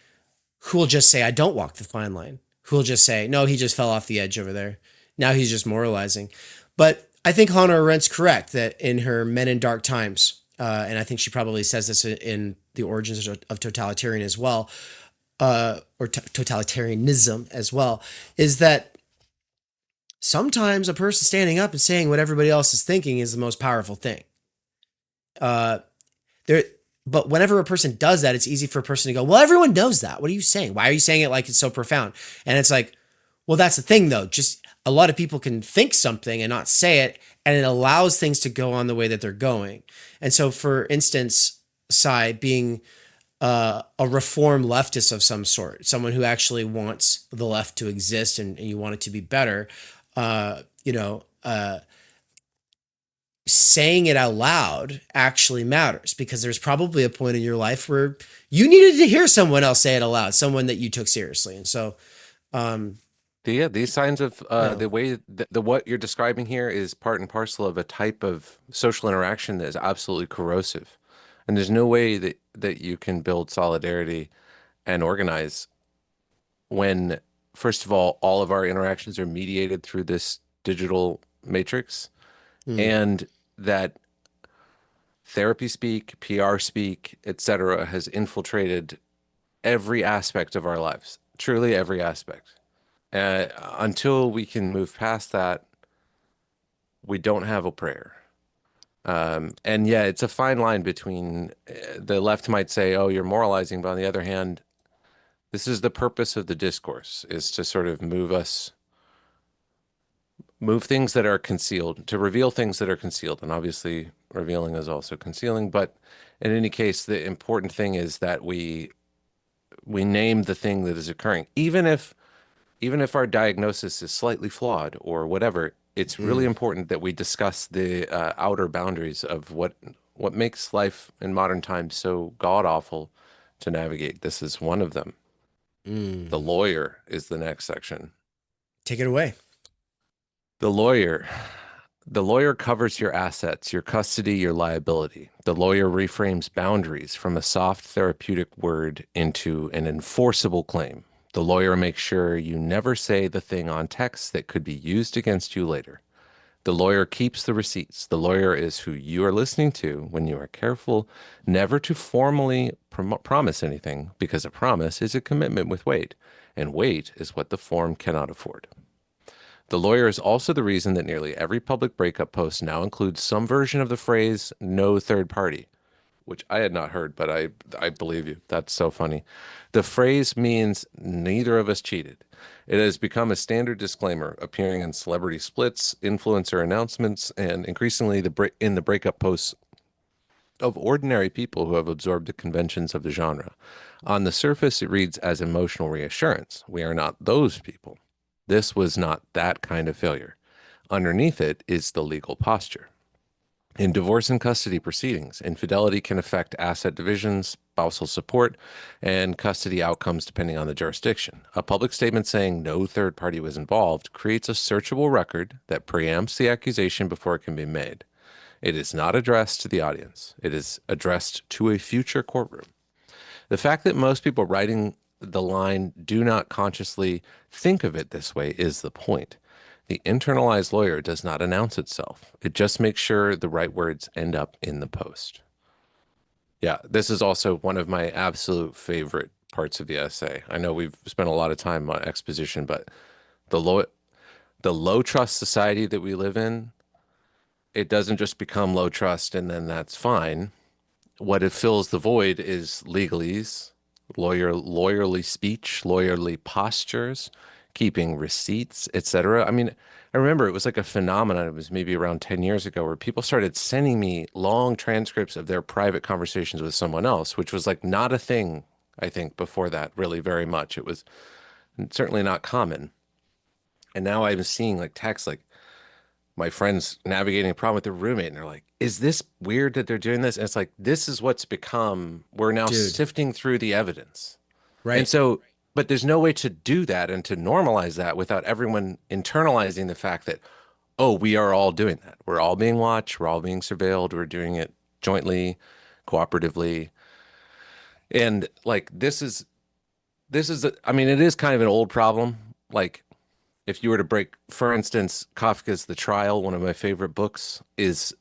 who will just say, I don't walk the fine line, who will just say, no, he just fell off the edge over there. Now he's just moralizing. But I think Hannah Arendt's correct that in her Men in Dark Times, and I think she probably says this in The Origins of Totalitarian as well, or totalitarianism as well, is that sometimes a person standing up and saying what everybody else is thinking is the most powerful thing. But whenever a person does that, it's easy for a person to go, well, everyone knows that. What are you saying? Why are you saying it like it's so profound? And it's like, well, that's the thing, though. Just a lot of people can think something and not say it, and it allows things to go on the way that they're going. And so, for instance, Cy being a reform leftist of some sort, someone who actually wants the left to exist and you want it to be better, saying it out loud actually matters, because there's probably a point in your life where you needed to hear someone else say it aloud, someone that you took seriously. And so, these signs of the way the what you're describing here is part and parcel of a type of social interaction that is absolutely corrosive, and there's no way that you can build solidarity and organize when, first of all of our interactions are mediated through this digital matrix, and that therapy speak, PR speak, etc., has infiltrated every aspect of our lives, truly every aspect. Until we can move past that, we don't have a prayer. And yeah, it's a fine line between, the left might say, oh, you're moralizing, but on the other hand, this is the purpose of the discourse, is to sort of move things that are concealed, to reveal things that are concealed. And obviously revealing is also concealing. But in any case, the important thing is that we name the thing that is occurring. Even if our diagnosis is slightly flawed or whatever, it's really important that we discuss the outer boundaries of what makes life in modern times so god-awful to navigate. This is one of them. Mm. The lawyer is the next section. Take it away. The lawyer covers your assets, your custody, your liability. The lawyer reframes boundaries from a soft therapeutic word into an enforceable claim. The lawyer makes sure you never say the thing on text that could be used against you later. The lawyer keeps the receipts. The lawyer is who you are listening to when you are careful never to formally promise anything, because a promise is a commitment with weight, and weight is what the form cannot afford. The lawyer is also the reason that nearly every public breakup post now includes some version of the phrase "no third party," which I had not heard, but I believe you. That's so funny. The phrase means neither of us cheated. It has become a standard disclaimer appearing in celebrity splits, influencer announcements, and increasingly in the breakup posts of ordinary people who have absorbed the conventions of the genre. On the surface, it reads as emotional reassurance. We are not those people. This was not that kind of failure. Underneath it is the legal posture. In divorce and custody proceedings, infidelity can affect asset divisions, spousal support, and custody outcomes depending on the jurisdiction. A public statement saying no third party was involved creates a searchable record that preempts the accusation before it can be made. It is not addressed to the audience. It is addressed to a future courtroom. The fact that most people writing the line do not consciously think of it this way is the point. The internalized lawyer does not announce itself. It just makes sure the right words end up in the post. Yeah, this is also one of my absolute favorite parts of the essay. I know we've spent a lot of time on exposition, but the low trust society that we live in, it doesn't just become low trust and then that's fine. What it fills the void is legalese, lawyerly speech, lawyerly postures, keeping receipts, etc. I mean, I remember it was like a phenomenon. It was maybe around 10 years ago where people started sending me long transcripts of their private conversations with someone else, which was like not a thing, I think, before that really very much. It was certainly not common. And now I'm seeing like texts like my friends navigating a problem with their roommate, and they're like, is this weird that they're doing this? And it's like, this is what's become, we're now sifting through the evidence. Right. And so, but there's no way to do that and to normalize that without everyone internalizing the fact that, oh, we are all doing that. We're all being watched. We're all being surveilled. We're doing it jointly, cooperatively. And like, I mean, it is kind of an old problem. Like, if you were to break, for instance, Kafka's The Trial, one of my favorite books, is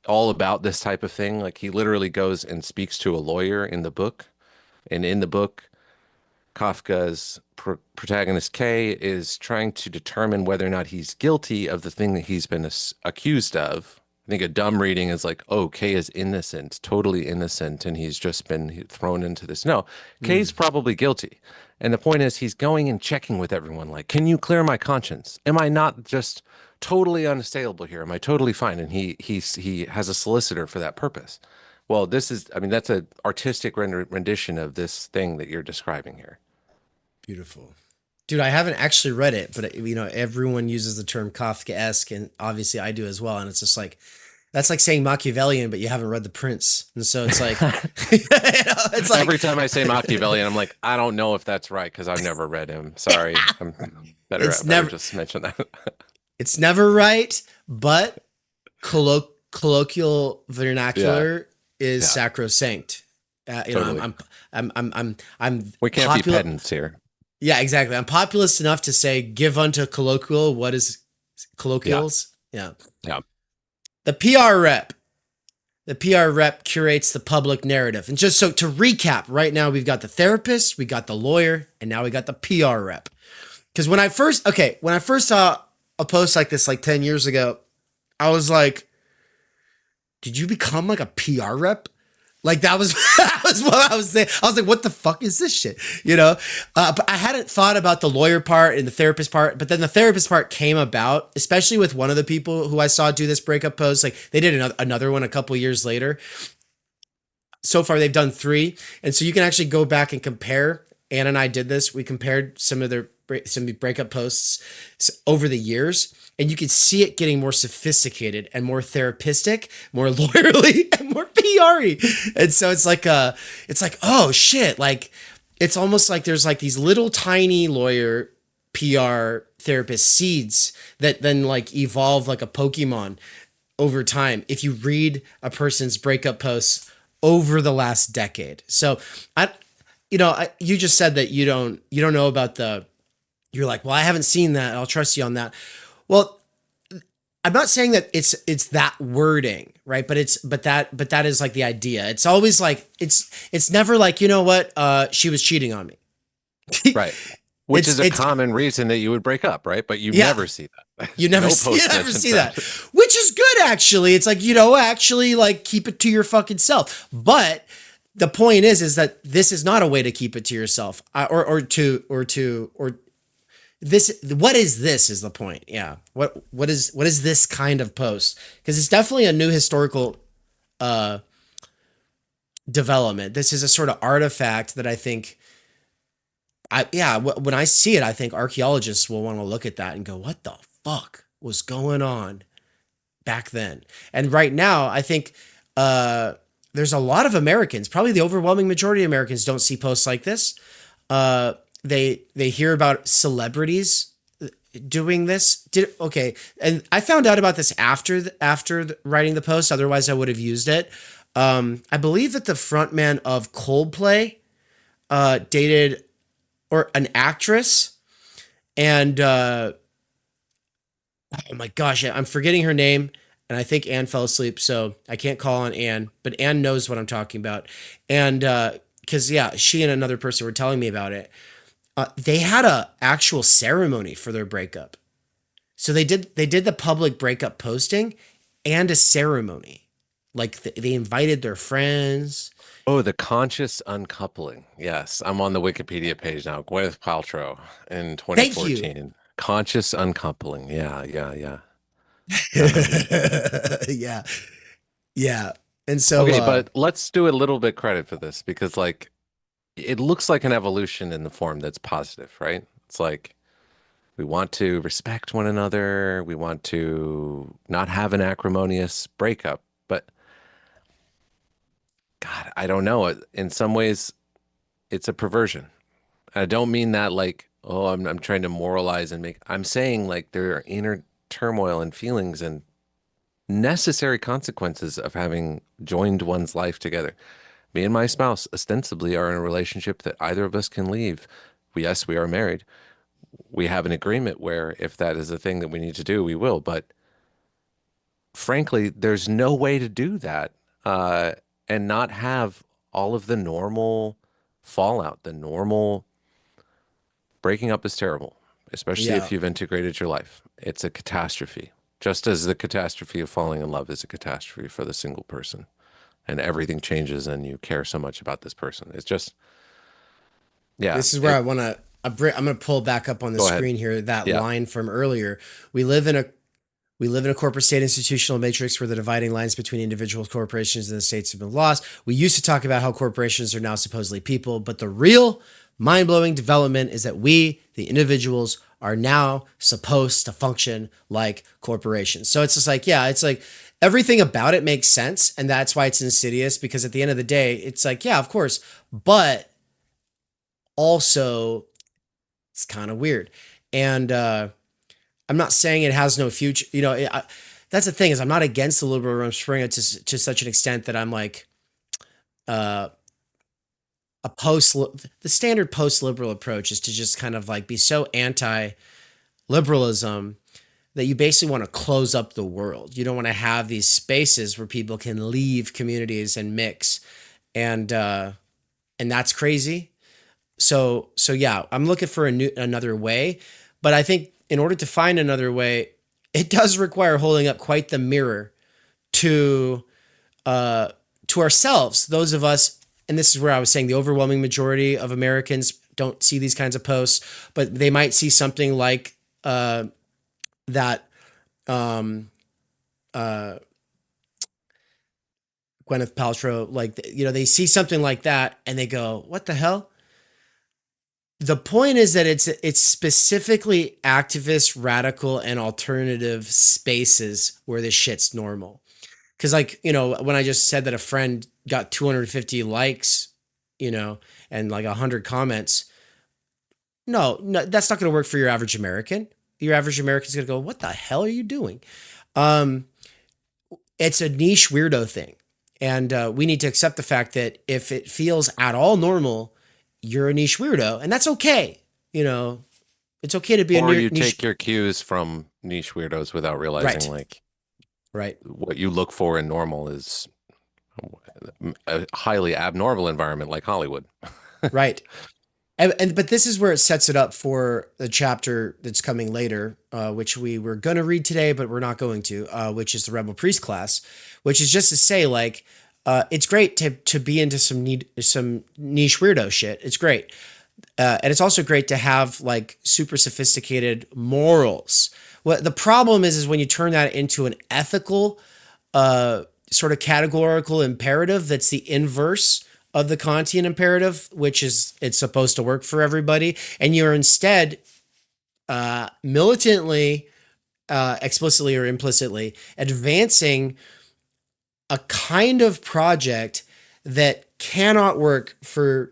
all about this type of thing. Like he literally goes and speaks to a lawyer in the book. And in the book, Kafka's protagonist K is trying to determine whether or not he's guilty of the thing that he's been accused of. I think a dumb reading is like, oh, K is innocent, totally innocent, and he's just been thrown into this. No, K's probably guilty. And the point is he's going and checking with everyone, like, can you clear my conscience? Am I not just totally unassailable here? Am I totally fine? And he has a solicitor for that purpose. Well, this is, I mean, that's an artistic rendition of this thing that you're describing here. Beautiful. Dude, I haven't actually read it, but you know, everyone uses the term Kafkaesque, and obviously I do as well. And it's just like, that's like saying Machiavellian, but you haven't read The Prince. And so it's like, it's like every time I say Machiavellian, I'm like, I don't know if that's right because I've never read him. Sorry. I'm better just mention that. It's never right, but colloquial vernacular is sacrosanct. You totally. know, I'm we can't be pedants here. Yeah, exactly. I'm populist enough to say, give unto colloquial what is colloquials. Yeah. The PR rep. The PR rep curates the public narrative. And just so to recap, right now we've got the therapist, we got the lawyer, and now we got the PR rep. Because when I first saw a post like this like 10 years ago, I was like, did you become like a PR rep? Like that was what I was saying. I was like, what the fuck is this shit? You know? But I hadn't thought about the lawyer part and the therapist part, but then the therapist part came about, especially with one of the people who I saw do this breakup post. Like they did another one a couple years later. So far they've done 3. And so you can actually go back and compare Ann and I did this. We compared some of the breakup posts over the years, and you could see it getting more sophisticated and more therapeutic, more lawyerly, and more PR-y. And so it's like oh shit, like it's almost like there's like these little tiny lawyer PR therapist seeds that then like evolve like a Pokemon over time if you read a person's breakup posts over the last decade. So you just said that you don't know about you're like, well, I haven't seen that. I'll trust you on that. Well, I'm not saying that it's that wording, right? But that is like the idea. It's always like, it's never like, you know what? She was cheating on me. Right. Which is a common reason that you would break up, right? But you never see that. You never see that. Which is good, actually. It's like, actually like keep it to your fucking self. But the point is that this is not a way to keep it to yourself, or this. What is this? Is the point? Yeah. What is this kind of post? Because it's definitely a new historical development. This is a sort of artifact that I think. When I see it, I think archaeologists will want to look at that and go, what the fuck was going on back then? And right now, I think there's a lot of Americans, probably the overwhelming majority of Americans, don't see posts like this. They hear about celebrities doing this. And I found out about this after writing the post. Otherwise, I would have used it. I believe that the frontman of Coldplay dated or an actress, and oh my gosh, I'm forgetting her name, and I think Ann fell asleep, so I can't call on Ann, but Ann knows what I'm talking about. And because she and another person were telling me about it. They had a actual ceremony for their breakup, so they did the public breakup posting and a ceremony. Like they invited their friends. Oh, the conscious uncoupling. Yes, I'm on the Wikipedia page now. Gwyneth Paltrow in 2014. Thank you. Conscious uncoupling. Yeah. Yeah. And so, okay, but let's do a little bit credit for this, because like it looks like an evolution in the form that's positive, right? It's like we want to respect one another. We want to not have an acrimonious breakup, but God, I don't know. In some ways, it's a perversion. I don't mean that like, oh, I'm trying to moralize and I'm saying like there are inner turmoil and feelings and necessary consequences of having joined one's life together. Me and my spouse ostensibly are in a relationship that either of us can leave. Yes, we are married. We have an agreement where if that is a thing that we need to do, we will. But frankly, there's no way to do that and not have all of the normal fallout. The normal breaking up is terrible, especially if you've integrated your life. It's a catastrophe, just as the catastrophe of falling in love is a catastrophe for the single person. And everything changes and you care so much about this person. It's just, This is where I want to, I'm going to pull back up on the screen here, that line from earlier. We live in a corporate state institutional matrix where the dividing lines between individual corporations and the states have been lost. We used to talk about how corporations are now supposedly people, but the real mind-blowing development is that we, the individuals, are now supposed to function like corporations. So it's just like, it's like everything about it makes sense. And that's why it's insidious, because at the end of the day, it's like, of course, but also it's kind of weird. And I'm not saying it has no future. That's the thing, is I'm not against the liberal Rumspringa to such an extent that I'm like the standard post-liberal approach is to just kind of like be so anti-liberalism that you basically want to close up the world. You don't want to have these spaces where people can leave communities and mix, and that's crazy. So I'm looking for another way, but I think in order to find another way, it does require holding up quite the mirror to ourselves, those of us. And this is where I was saying the overwhelming majority of Americans don't see these kinds of posts, but they might see something like that. Gwyneth Paltrow, like, they see something like that and they go, what the hell? the point is that it's specifically activist, radical, and alternative spaces where this shit's normal. Because, like, you know, when I just said that a friend got 250 likes, you know, and like 100 comments, no, that's not going to work for your average American. Your average American's going to go, "What the hell are you doing?" It's a niche weirdo thing, and we need to accept the fact that if it feels at all normal, you're a niche weirdo, and that's okay. You know, it's okay to be Or you niche. take your cues from niche weirdos without realizing, like, right, what you look for in normal is a highly abnormal environment like Hollywood. right. But this is where it sets it up for the chapter that's coming later, which we were going to read today, but we're not going to, which is the Rebel Priest class, which is just to say, like, it's great to be into some niche weirdo shit. It's great. And it's also great to have like super sophisticated morals. What the problem is when you turn that into an ethical sort of categorical imperative that's the inverse of the Kantian imperative, which is it's supposed to work for everybody, and you're instead militantly, explicitly or implicitly advancing a kind of project that cannot work for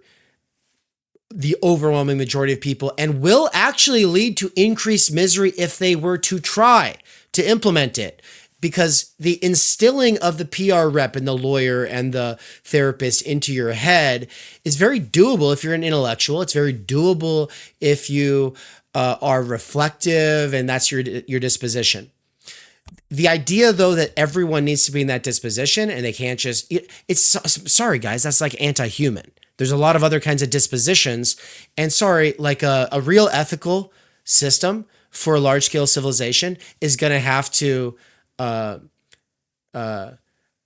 the overwhelming majority of people and will actually lead to increased misery if they were to try to implement it. Because the instilling of the PR rep and the lawyer and the therapist into your head is very doable if you're an intellectual. It's very doable if you are reflective and that's your disposition. The idea, though, that everyone needs to be in that disposition and they can't just, sorry, guys, that's like anti-human. There's a lot of other kinds of dispositions. And sorry, like a real ethical system for a large-scale civilization is going to have to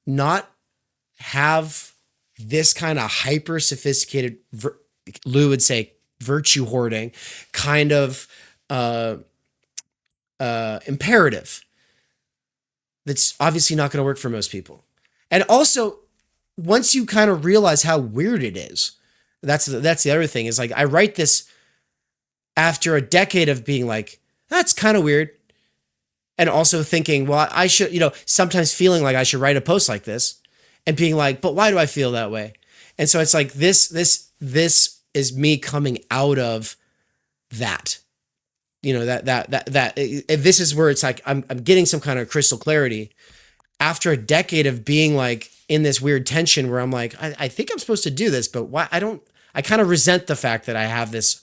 not have this kind of hyper sophisticated, Lou would say, virtue hoarding kind of imperative. That's obviously not going to work for most people. And also, once you kind of realize how weird it is, that's the other thing is like, I write this after a decade of being like, that's kind of weird. And also thinking, well, I should, you know, sometimes feeling like I should write a post like this and being like, but why do I feel that way? And so it's like, this is me coming out of that, you know, that this is where it's like, I'm getting some kind of crystal clarity after a decade of being like in this weird tension where I'm like, I think I'm supposed to do this, but why I kind of resent the fact that I have this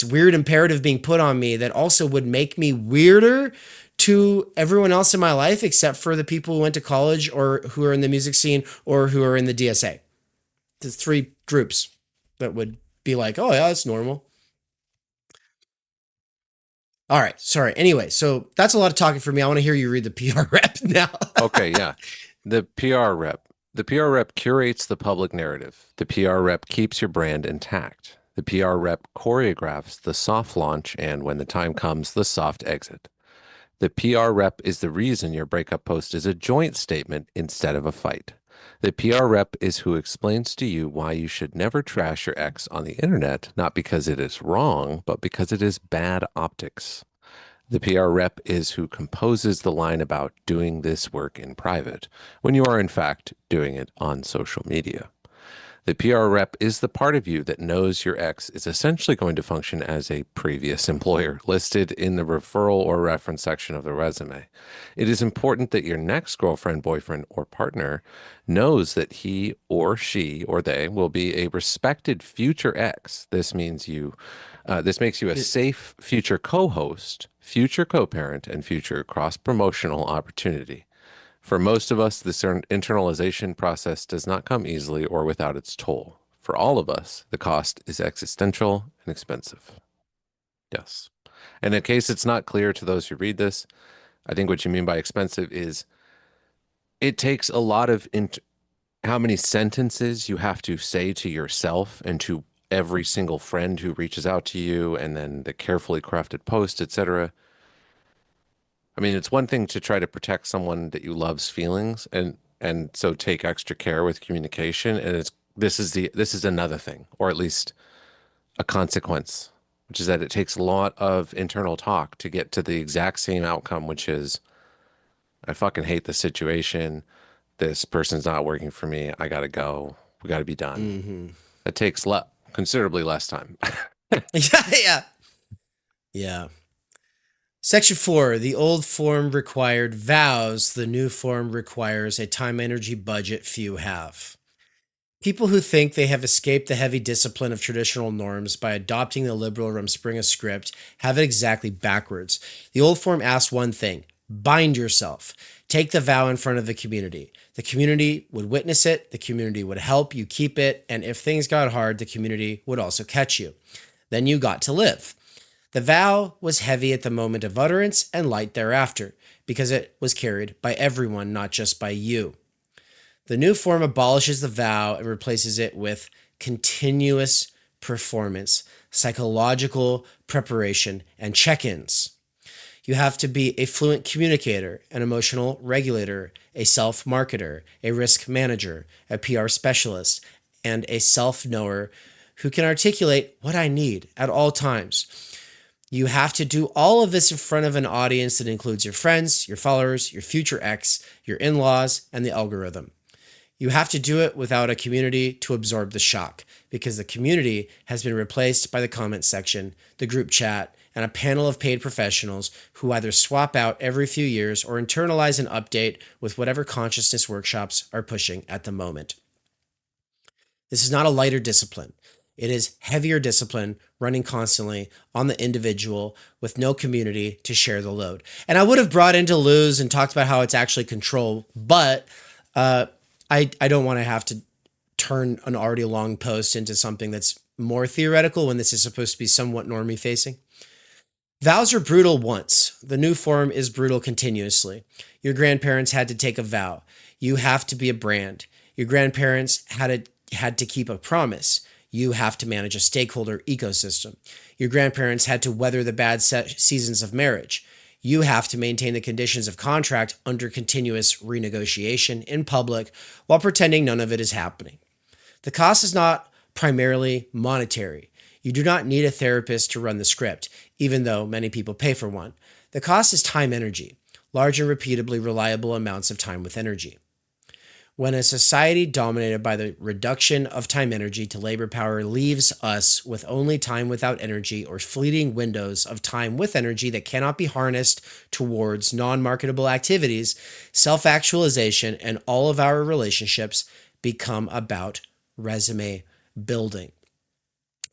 weird imperative being put on me that also would make me weirder to everyone else in my life, except for the people who went to college or who are in the music scene or who are in the DSA. The three groups that would be like, oh yeah, that's normal. All right. Sorry. Anyway, so that's a lot of talking for me. I want to hear you read the PR rep now. Okay. Yeah. The PR rep. The PR rep curates the public narrative. The PR rep keeps your brand intact. The PR rep choreographs the soft launch and, when the time comes, the soft exit. The PR rep is the reason your breakup post is a joint statement instead of a fight. The PR rep is who explains to you why you should never trash your ex on the internet, not because it is wrong, but because it is bad optics. The PR rep is who composes the line about doing this work in private, when you are in fact doing it on social media. The PR rep is the part of you that knows your ex is essentially going to function as a previous employer listed in the referral or reference section of the resume. It is important that your next girlfriend, boyfriend, or partner knows that he or she or they will be a respected future ex. This means this makes you a safe future co-host, future co-parent, and future cross-promotional opportunity. For most of us, this internalization process does not come easily or without its toll. For all of us, the cost is existential and expensive. Yes. And in case it's not clear to those who read this, I think what you mean by expensive is it takes a lot of how many sentences you have to say to yourself and to every single friend who reaches out to you, and then the carefully crafted post, etc. I mean, it's one thing to try to protect someone that you love's feelings, and so take extra care with communication. And this is another thing, or at least a consequence, which is that it takes a lot of internal talk to get to the exact same outcome, which is I fucking hate the situation. This person's not working for me. I gotta go. We gotta be done. Mm-hmm. It takes considerably less time. Yeah. Yeah. Section 4, the old form required vows. The new form requires a time energy budget few have. People who think they have escaped the heavy discipline of traditional norms by adopting the liberal Rumspringa script have it exactly backwards. The old form asks one thing: bind yourself. Take the vow in front of the community. The community would witness it, the community would help you keep it, and if things got hard, the community would also catch you. Then you got to live. The vow was heavy at the moment of utterance and light thereafter, because it was carried by everyone, not just by you. The new form abolishes the vow and replaces it with continuous performance, psychological preparation, and check-ins. You have to be a fluent communicator, an emotional regulator, a self-marketer, a risk manager, a PR specialist, and a self-knower who can articulate what I need at all times. You have to do all of this in front of an audience that includes your friends, your followers, your future ex, your in-laws, and the algorithm. You have to do it without a community to absorb the shock, because the community has been replaced by the comment section, the group chat, and a panel of paid professionals who either swap out every few years or internalize and update with whatever consciousness workshops are pushing at the moment. This is not a lighter discipline. It is heavier discipline running constantly on the individual with no community to share the load. And I would have brought into Luz and talked about how it's actually control, but I don't want to have to turn an already long post into something that's more theoretical when this is supposed to be somewhat normie facing. Vows are brutal once. The new form is brutal continuously. Your grandparents had to take a vow. You have to be a brand. Your grandparents had to keep a promise. You have to manage a stakeholder ecosystem. Your grandparents had to weather the bad seasons of marriage. You have to maintain the conditions of contract under continuous renegotiation in public while pretending none of it is happening. The cost is not primarily monetary. You do not need a therapist to run the script, even though many people pay for one. The cost is time energy, large and repeatably reliable amounts of time with energy. When a society dominated by the reduction of time energy to labor power leaves us with only time without energy or fleeting windows of time with energy that cannot be harnessed towards non-marketable activities, self-actualization and all of our relationships become about resume building.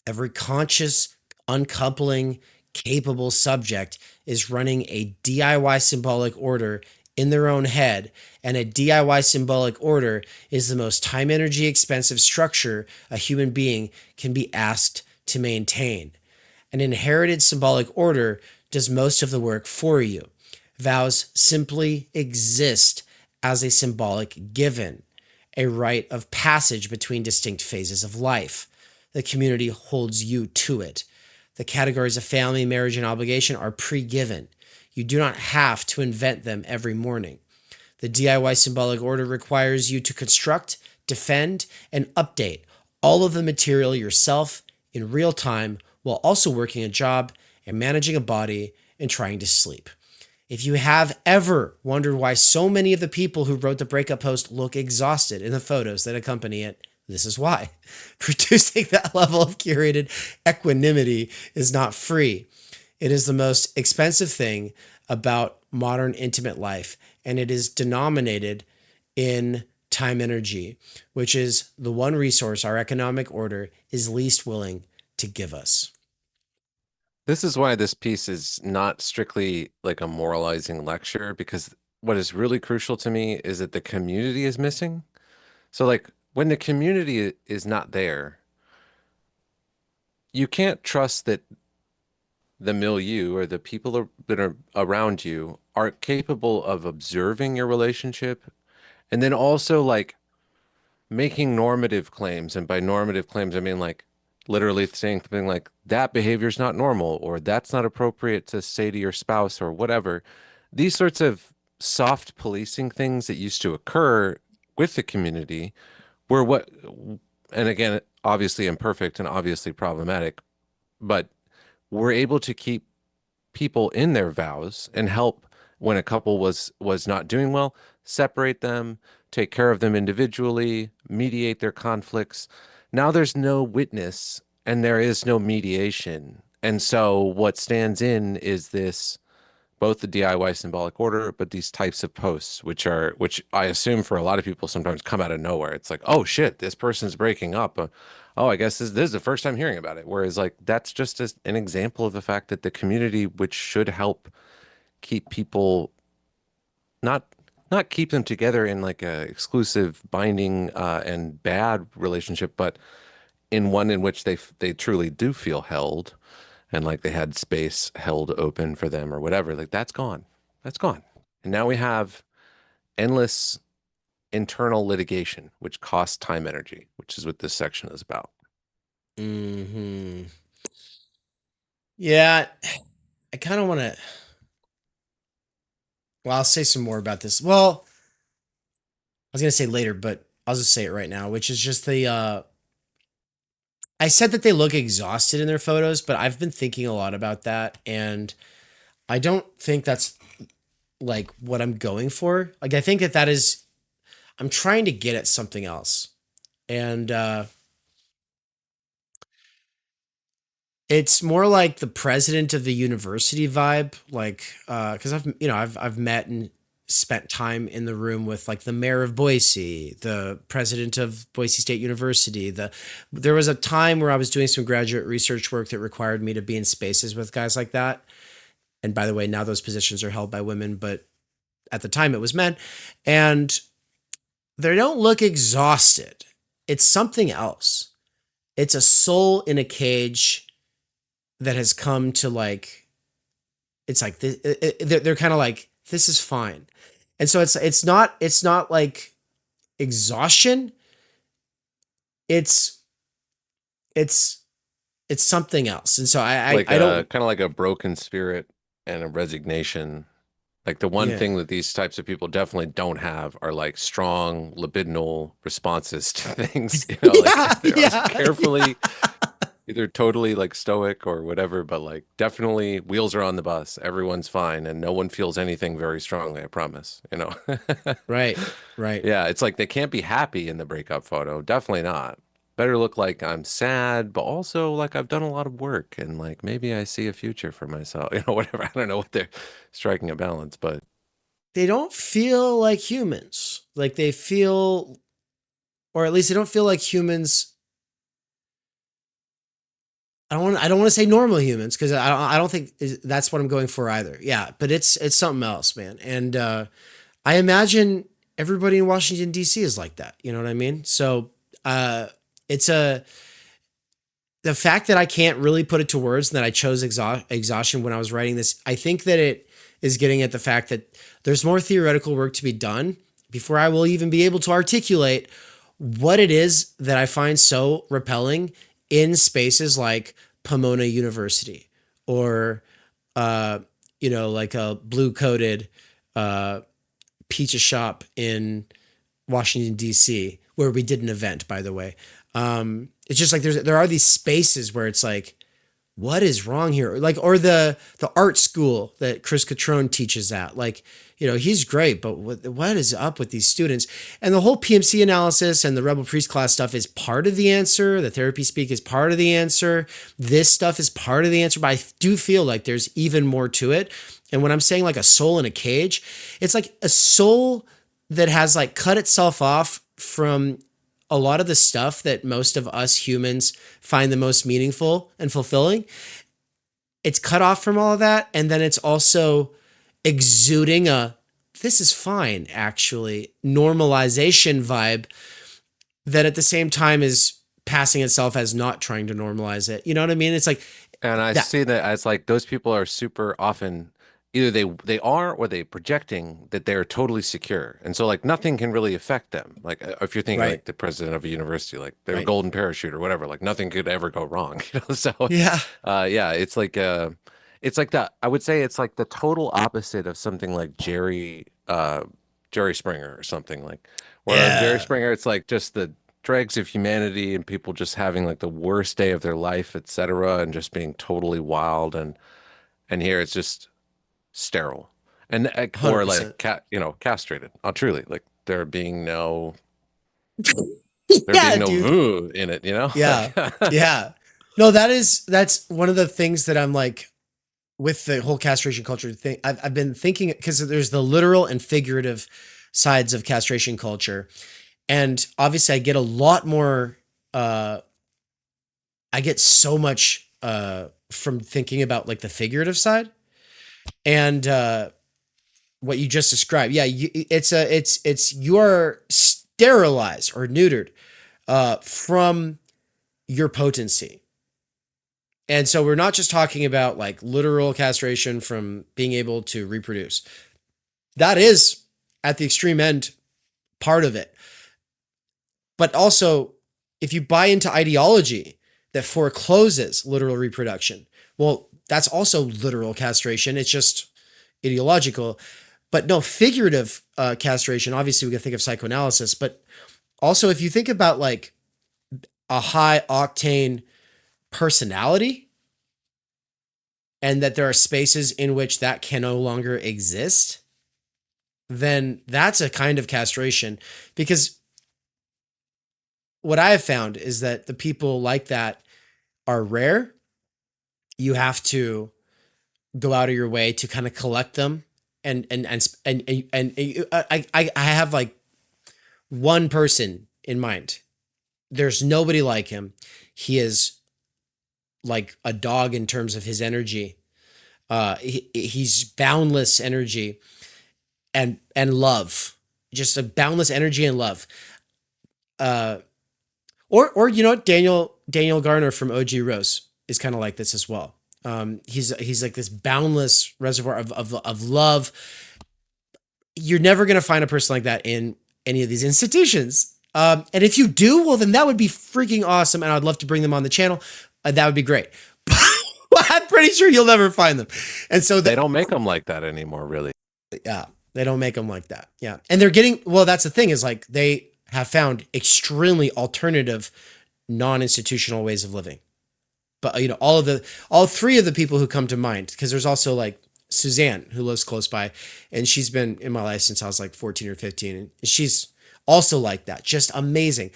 Every conscious, uncoupling, capable subject is running a DIY symbolic order in their own head, and a DIY symbolic order is the most time energy expensive structure a human being can be asked to maintain. An inherited symbolic order does most of the work for you. Vows simply exist as a symbolic given, a rite of passage between distinct phases of life. The community holds you to it. The categories of family, marriage, and obligation are pre-given. You do not have to invent them every morning. The DIY symbolic order requires you to construct, defend, and update all of the material yourself in real time while also working a job and managing a body and trying to sleep. If you have ever wondered why so many of the people who wrote the breakup post look exhausted in the photos that accompany it, this is why. Producing that level of curated equanimity is not free. It is the most expensive thing about modern intimate life, and it is denominated in time energy, which is the one resource our economic order is least willing to give us. This is why this piece is not strictly like a moralizing lecture, because what is really crucial to me is that the community is missing. So like when the community is not there, you can't trust that the milieu or the people that are around you are capable of observing your relationship and then also like making normative claims. And by normative claims, I mean like literally saying something like that behavior is not normal or that's not appropriate to say to your spouse or whatever. These sorts of soft policing things that used to occur with the community were what, and again, obviously imperfect and obviously problematic, but we're able to keep people in their vows and help when a couple was not doing well, separate them, take care of them individually, mediate their conflicts. Now there's no witness and there is no mediation. And so what stands in is this both the DIY symbolic order, but these types of posts, which I assume for a lot of people sometimes come out of nowhere. It's like, oh shit, this person's breaking up. Oh, I guess this is the first time hearing about it. Whereas like that's just an example of the fact that the community, which should help keep people not not keep them together in like a exclusive binding and bad relationship, but in one in which they truly do feel held and like they had space held open for them or whatever, like that's gone. That's gone. And now we have endless internal litigation, which costs time, energy, which is what this section is about. Hmm. Yeah, I kind of want to. Well, I'll say some more about this. Well, I was gonna say later, but I'll just say it right now, which is just the. I said that they look exhausted in their photos, but I've been thinking a lot about that, and I don't think that's like what I'm going for. Like, I think that is. I'm trying to get at something else, and it's more like the president of the university vibe, like because I've met and spent time in the room with like the mayor of Boise, the president of Boise State University. There was a time where I was doing some graduate research work that required me to be in spaces with guys like that. And by the way, now those positions are held by women, but at the time it was men, and they don't look exhausted. It's something else. It's a soul in a cage that has come to like, it's like they're kind of like, this is fine. And so it's not like exhaustion. It's it's it's something else. And so Like I a don't. kind of like a broken spirit and a resignation. Like the one Yeah. thing that these types of people definitely don't have are like strong libidinal responses to things. You know, like Yeah, they're always yeah, carefully either totally like stoic or whatever, but like definitely wheels are on the bus. Everyone's fine and no one feels anything very strongly, I promise, you know. right, right. Yeah, it's like they can't be happy in the breakup photo. Definitely not. Better look like I'm sad, but also like I've done a lot of work and like maybe I see a future for myself, you know, whatever. I don't know what they're striking a balance, but They don't feel like humans. Like they feel, or at least they don't feel like humans. I don't want to say normal humans because I don't think that's what I'm going for either. Yeah, but it's something else, man. And I imagine everybody in Washington D.C. is like that. You know what I mean? So uh, it's a the fact that I can't really put it to words and that I chose exhaustion when I was writing this. I think that it is getting at the fact that there's more theoretical work to be done before I will even be able to articulate what it is that I find so repelling in spaces like Pomona University or like a blue coated pizza shop in Washington D.C. where we did an event, by the way. It's just like there are these spaces where it's like, what is wrong here? Like, or the art school that Chris Catrone teaches at. Like, he's great, but what is up with these students? And the whole PMC analysis and the Rebel Priest class stuff is part of the answer. The therapy speak is part of the answer. This stuff is part of the answer, but I do feel like there's even more to it. And when I'm saying like a soul in a cage, it's like a soul that has like cut itself off from a lot of the stuff that most of us humans find the most meaningful and fulfilling. It's cut off from all of that. And then it's also exuding this is fine, actually, normalization vibe that at the same time is passing itself as not trying to normalize it. You know what I mean? It's like and I that. see that as like those people are super often either they are or they projecting that they're totally secure. And so like nothing can really affect them. Like if you're thinking Right. like the president of a university, like they're a Right. golden parachute or whatever, like nothing could ever go wrong. You know, so Yeah. yeah, it's like that. I would say it's like the total opposite of something like Jerry Springer or something like where Jerry Yeah. Springer, it's like just dregs of humanity and people just having like the worst day of their life, etc., and just being totally wild. And here it's just sterile and or like 100%. castrated. Oh, truly, like there being no Yeah, dude. voo in it, Yeah. Yeah. No, that's one of the things that I'm like with the whole castration culture thing. I've been thinking, because there's the literal and figurative sides of castration culture. And obviously I get a lot more, I get so much from thinking about like the figurative side and what you just described. Yeah, it's you are sterilized or neutered from your potency. And so we're not just talking about like literal castration from being able to reproduce. That is at the extreme end part of it. But also, if you buy into ideology that forecloses literal reproduction, well, that's also literal castration. It's just ideological. But no, figurative castration, obviously we can think of psychoanalysis, but also if you think about like a high octane personality and that there are spaces in which that can no longer exist, then that's a kind of castration. Because what I have found is that the people like that are rare. You have to go out of your way to kind of collect them. And I have like one person in mind. There's nobody like him. He is like a dog in terms of his energy. He's boundless energy and love, just a boundless energy and love. Or Daniel Garner from OG Rose is kind of like this as well. He's like this boundless reservoir of love. You're never going to find a person like that in any of these institutions. And if you do, well, then that would be freaking awesome. And I'd love to bring them on the channel. That would be great. But I'm pretty sure you'll never find them. And so they don't make them like that anymore, really. Yeah, they don't make them like that. Yeah. And they're getting, well, that's the thing is like they have found extremely alternative, non-institutional ways of living. But, all three of the people who come to mind, because there's also like Suzanne, who lives close by, and she's been in my life since I was like 14 or 15. And she's also like that, just amazing.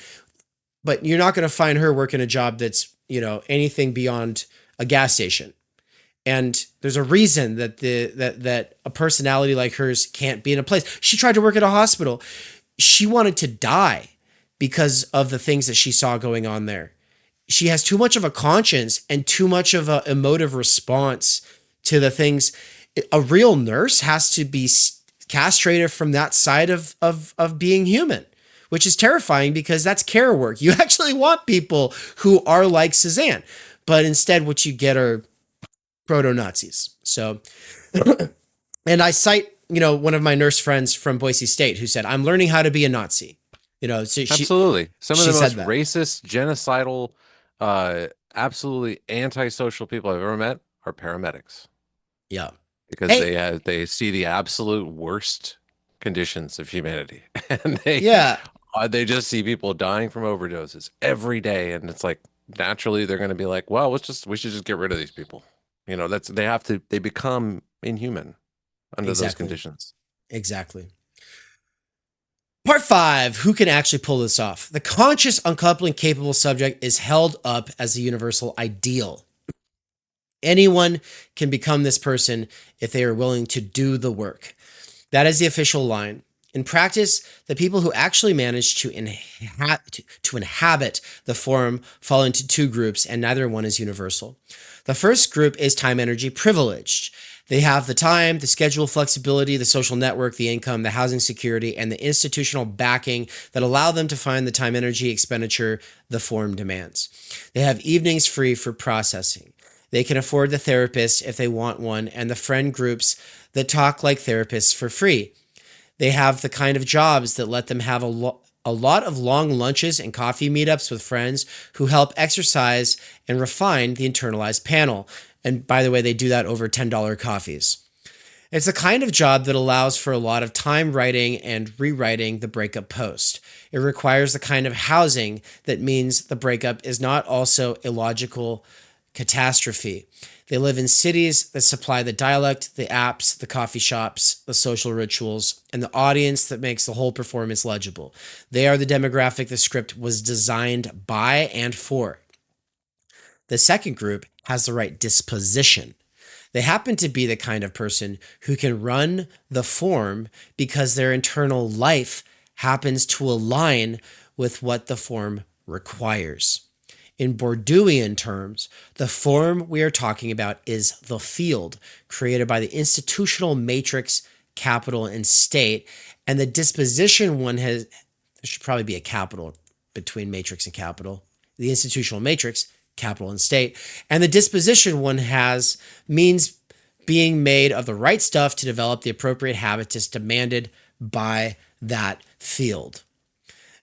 But you're not going to find her working a job that's, anything beyond a gas station. And there's a reason that that a personality like hers can't be in a place. She tried to work at a hospital. She wanted to die because of the things that she saw going on there. She has too much of a conscience and too much of an emotive response to the things. A real nurse has to be castrated from that side of being human, which is terrifying because that's care work. You actually want people who are like Suzanne, but instead what you get are proto-Nazis. So, and I cite, one of my nurse friends from Boise State who said, I'm learning how to be a Nazi. So absolutely. Some of the most that. Racist, genocidal, absolutely antisocial people I've ever met are paramedics. Yeah. Because they see the absolute worst conditions of humanity. And they just see people dying from overdoses every day. And it's like, naturally, they're going to be like, well, we should just get rid of these people. They become inhuman under those conditions. Exactly. Part 5, who can actually pull this off? The conscious, uncoupling, capable subject is held up as the universal ideal. Anyone can become this person if they are willing to do the work. That is the official line. In practice, the people who actually manage to inhabit the form fall into two groups, and neither one is universal. The first group is time energy privileged. They have the time, the schedule flexibility, the social network, the income, the housing security, and the institutional backing that allow them to find the time energy expenditure the form demands. They have evenings free for processing. They can afford the therapist if they want one, and the friend groups that talk like therapists for free. They have the kind of jobs that let them have a lot of long lunches and coffee meetups with friends who help exercise and refine the internalized panel. And by the way, they do that over $10 coffees. It's the kind of job that allows for a lot of time writing and rewriting the breakup post. It requires the kind of housing that means the breakup is not also a logical catastrophe. They live in cities that supply the dialect, the apps, the coffee shops, the social rituals, and the audience that makes the whole performance legible. They are the demographic the script was designed by and for. The second group has the right disposition. They happen to be the kind of person who can run the form because their internal life happens to align with what the form requires. In Bourdieuian terms, the form we are talking about is the field created by the institutional matrix, capital, and state, and the disposition one has, there should probably be a capital between matrix and capital, the institutional matrix, capital, and state, and the disposition one has means being made of the right stuff to develop the appropriate habitus demanded by that field.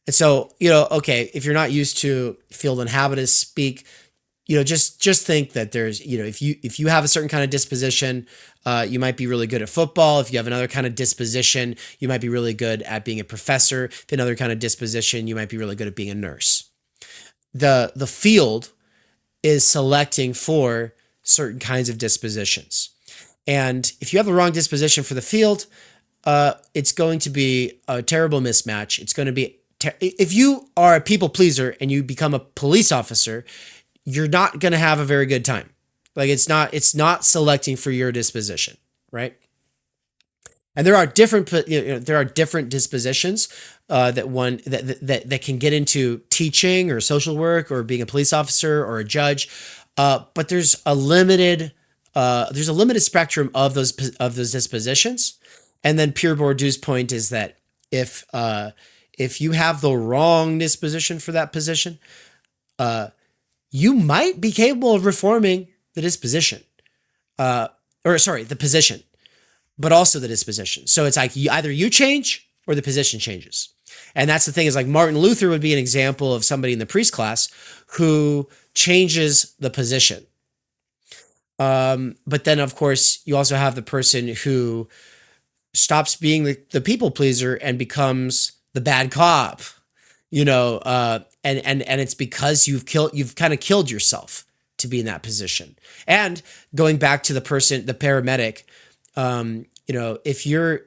And so, okay, if you're not used to field and habitus speak, just think that there's, if you have a certain kind of disposition, you might be really good at football. If you have another kind of disposition, you might be really good at being a professor. If another kind of disposition, you might be really good at being a nurse. The field is selecting for certain kinds of dispositions. And if you have the wrong disposition for the field, it's going to be a terrible mismatch. It's going to be if you are a people pleaser and you become a police officer, you're not going to have a very good time. Like it's not selecting for your disposition, right? And there are different dispositions that can get into teaching or social work or being a police officer or a judge, but there's a limited spectrum of those dispositions. And then Pierre Bourdieu's point is that if you have the wrong disposition for that position, you might be capable of reforming the disposition, the position, but also the disposition. So it's like either you change or the position changes. And that's the thing is like Martin Luther would be an example of somebody in the priest class who changes the position. But then of course you also have the person who stops being the people pleaser and becomes the bad cop, and it's because you've kind of killed yourself to be in that position. And going back to the paramedic, if you're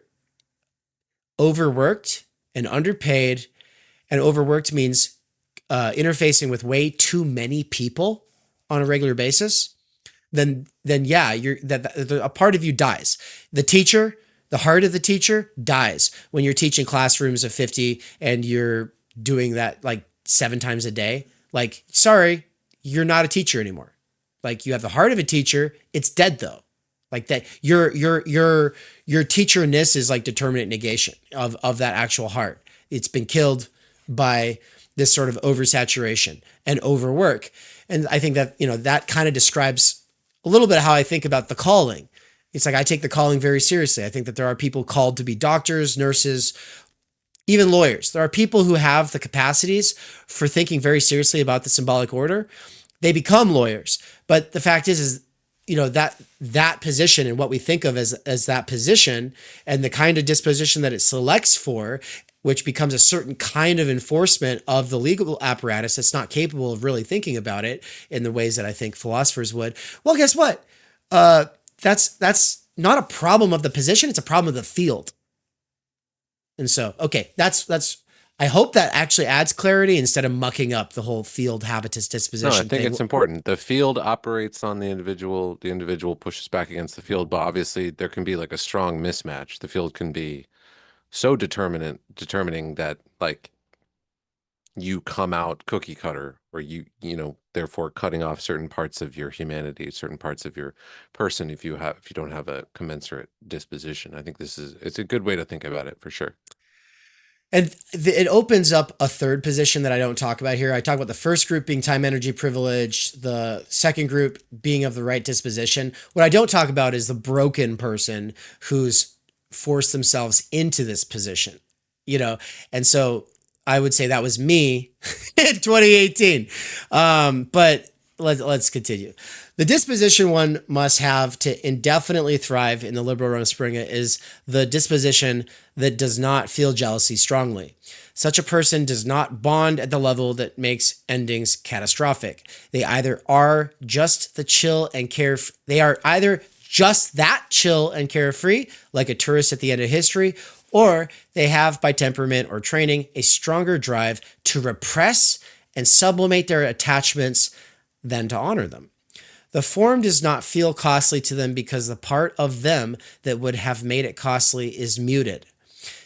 overworked and underpaid, and overworked means interfacing with way too many people on a regular basis, then yeah, a part of you dies. The heart of the teacher dies when you're teaching classrooms of 50 and you're doing that like 7 times a day. Like, sorry, you're not a teacher anymore. Like you have the heart of a teacher. It's dead though. Like that your teacherness is like determinate negation of that actual heart. It's been killed by this sort of oversaturation and overwork. And I think that, that kind of describes a little bit how I think about the calling. It's like I take the calling very seriously. I think that there are people called to be doctors, nurses, even lawyers. There are people who have the capacities for thinking very seriously about the symbolic order. They become lawyers. But the fact is that position and what we think of as that position and the kind of disposition that it selects for, which becomes a certain kind of enforcement of the legal apparatus that's not capable of really thinking about it in the ways that I think philosophers would. Well, guess what? That's not a problem of the position. It's a problem of the field. And so, okay, that's, I hope that actually adds clarity instead of mucking up the whole field habitus disposition. No, I think it's important. The field operates on the individual. The individual pushes back against the field, but obviously there can be like a strong mismatch. The field can be so determining that like you come out cookie cutter, or you therefore cutting off certain parts of your humanity, certain parts of your person if you don't have a commensurate disposition. I think it's a good way to think about it for sure. And it opens up a third position that I don't talk about here. I talk about the first group being time, energy, privilege, the second group being of the right disposition. What I don't talk about is the broken person who's forced themselves into this position, and so I would say that was me in 2018. But let's continue. The disposition one must have to indefinitely thrive in the liberal 𝗏𝗏𝗏𝗏 is the disposition that does not feel jealousy strongly. Such a person does not bond at the level that makes endings catastrophic. They either are just the chill and care. They are either just that chill and carefree, like a tourist at the end of history, or they have, by temperament or training, a stronger drive to repress and sublimate their attachments than to honor them. The form does not feel costly to them because the part of them that would have made it costly is muted.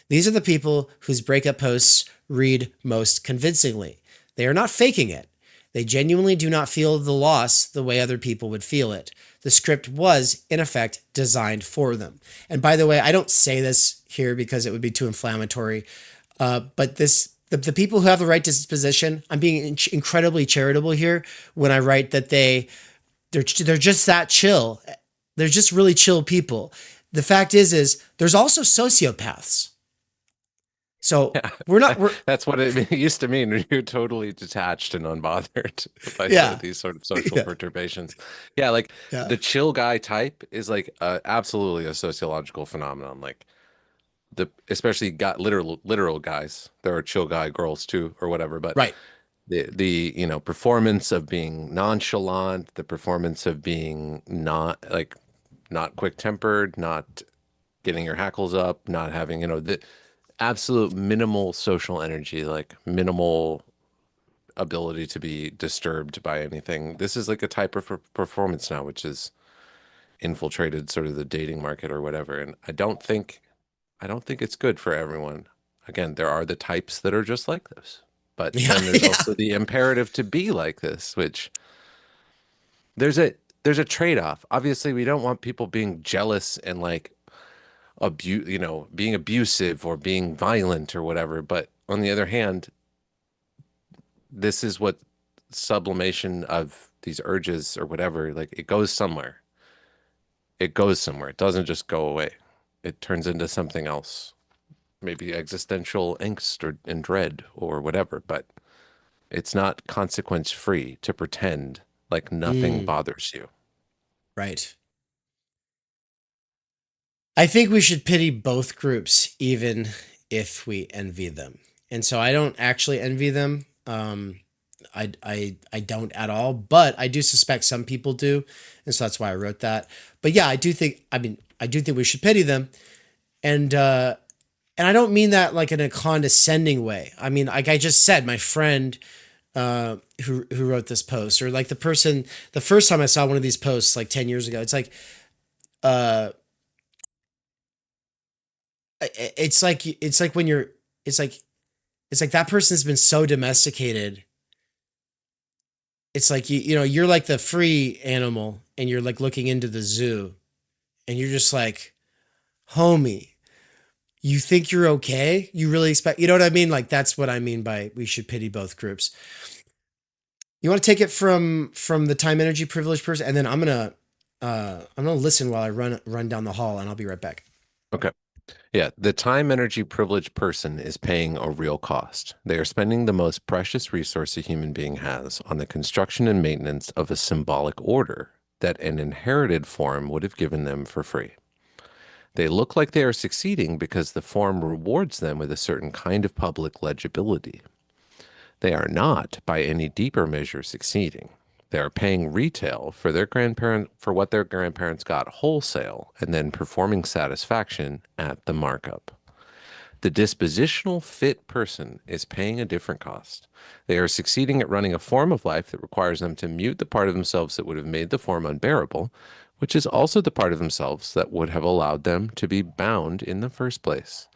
These are the people whose breakup posts read most convincingly. They are not faking it. They genuinely do not feel the loss the way other people would feel it. The script was, in effect, designed for them. And by the way, I don't say this here because it would be too inflammatory, but the people who have the right disposition, I'm being incredibly charitable here when I write that they're just that chill. They're just really chill people. The fact is there's also sociopaths. So that's what it used to mean. You're totally detached and unbothered by these sort of social perturbations. Yeah, like the chill guy type is like absolutely a sociological phenomenon. Like especially got literal guys. There are chill guy girls too, or whatever. But the performance of being nonchalant, the performance of being not quick tempered, not getting your hackles up, not having the absolute minimal social energy, like minimal ability to be disturbed by anything. This is like a type of performance now, which is infiltrated sort of the dating market or whatever. And I don't think it's good for everyone. Again, there are the types that are just like this, but then there's also the imperative to be like this, which there's a trade-off. Obviously, we don't want people being jealous and like being abusive or being violent or whatever. But on the other hand, this is what sublimation of these urges or whatever, like it goes somewhere. It goes somewhere. It doesn't just go away. It turns into something else, maybe existential angst and dread or whatever, but it's not consequence free to pretend like nothing bothers you. Right. I think we should pity both groups, even if we envy them. And so I don't actually envy them. I don't at all, but I do suspect some people do. And so that's why I wrote that. But yeah, I do think we should pity them. And I don't mean that like in a condescending way. I mean, like I just said, my friend who wrote this post, or like the first time I saw one of these posts like 10 years ago, it's like, it's like when it's like that person's been so domesticated. It's like, you're like the free animal and you're like looking into the zoo and you're just like, homie, you think you're okay? You really expect, you know what I mean? Like, that's what I mean by we should pity both groups. You want to take it from the time, energy, privileged person, and then I'm gonna listen while I run down the hall, and I'll be right back. Okay. Yeah, the time, energy, privileged person is paying a real cost. They are spending the most precious resource a human being has on the construction and maintenance of a symbolic order that an inherited form would have given them for free. They look like they are succeeding because the form rewards them with a certain kind of public legibility. They are not, by any deeper measure, succeeding. They are paying retail for what their grandparents got wholesale and then performing satisfaction at the markup. The dispositional fit person is paying a different cost. They are succeeding at running a form of life that requires them to mute the part of themselves that would have made the form unbearable, which is also the part of themselves that would have allowed them to be bound in the first place.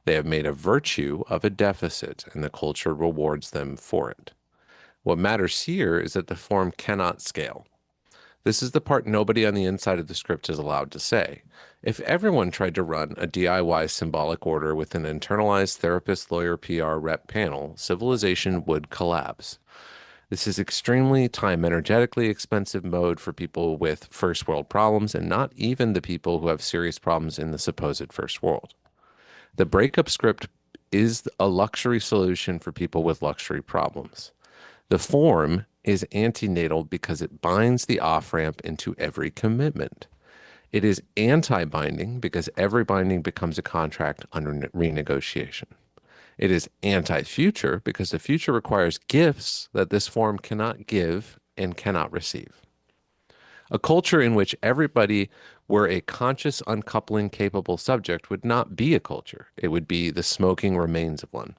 They have made a virtue of a deficit, and the culture rewards them for it. What matters here is that the form cannot scale. This is the part nobody on the inside of the script is allowed to say. If everyone tried to run a DIY symbolic order with an internalized therapist, lawyer, PR, rep panel, civilization would collapse. This is extremely time-energetically expensive mode for people with first world problems, and not even the people who have serious problems in the supposed first world. The breakup script is a luxury solution for people with luxury problems. The form is antenatal because it binds the off-ramp into every commitment. It is anti-binding because every binding becomes a contract under renegotiation. It is anti-future because the future requires gifts that this form cannot give and cannot receive. A culture in which everybody were a conscious uncoupling capable subject would not be a culture. It would be the smoking remains of one.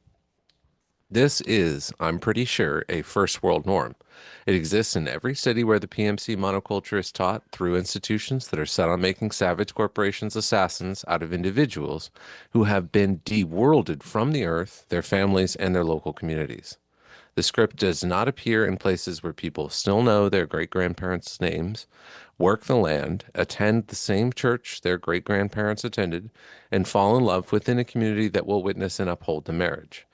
This is, I'm pretty sure, a first world norm. It exists in every city where the PMC monoculture is taught through institutions that are set on making savage corporations assassins out of individuals who have been de-worlded from the earth, their families, and their local communities. The script does not appear in places where people still know their great-grandparents' names, work the land, attend the same church their great-grandparents attended, and fall in love within a community that will witness and uphold the marriage.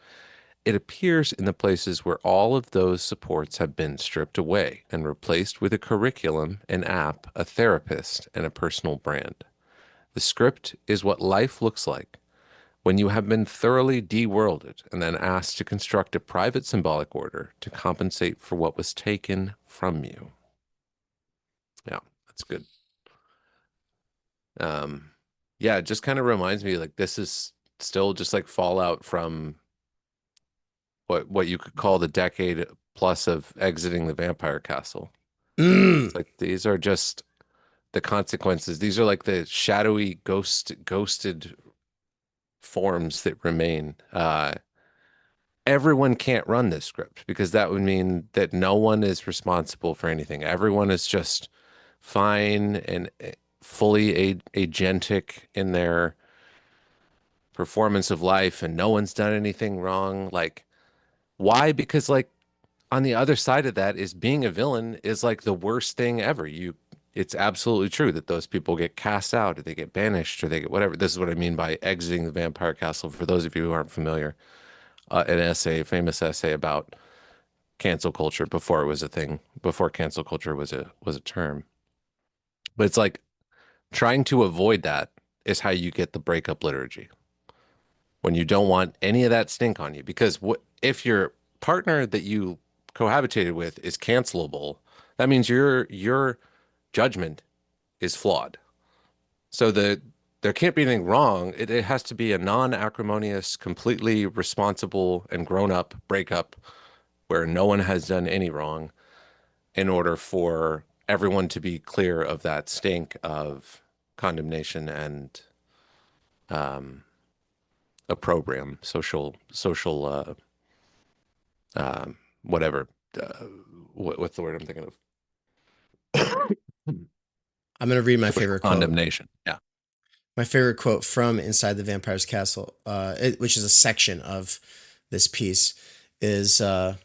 It appears in the places where all of those supports have been stripped away and replaced with a curriculum, an app, a therapist, and a personal brand. The script is what life looks like when you have been thoroughly de-worlded and then asked to construct a private symbolic order to compensate for what was taken from you. Yeah, that's good. Yeah, it just kind of reminds me like this is still just like fallout from what you could call the decade plus of exiting the vampire castle. It's like these are just the consequences. These are like the shadowy ghosted forms that remain. Everyone can't run this script because that would mean that no one is responsible for anything. Everyone is just fine and fully agentic in their performance of life, and no one's done anything wrong. Like, why? Because like on the other side of that is being a villain is like the worst thing ever. It's absolutely true that those people get cast out or they get banished or they get whatever. This is what I mean by exiting the vampire castle. For those of you who aren't familiar, a famous essay about cancel culture before it was a thing, before cancel culture was a term. But it's like trying to avoid that is how you get the breakup liturgy. When you don't want any of that stink on you, because if your partner that you cohabitated with is cancelable, that means your judgment is flawed. So there can't be anything wrong. It has to be a non-acrimonious, completely responsible and grown-up breakup where no one has done any wrong in order for everyone to be clear of that stink of condemnation and opprobrium, social whatever. What's the word I'm thinking of? I'm going to read my favorite quote. Condemnation. Yeah. My favorite quote from Inside the Vampire's Castle, which is a section of this piece, is, and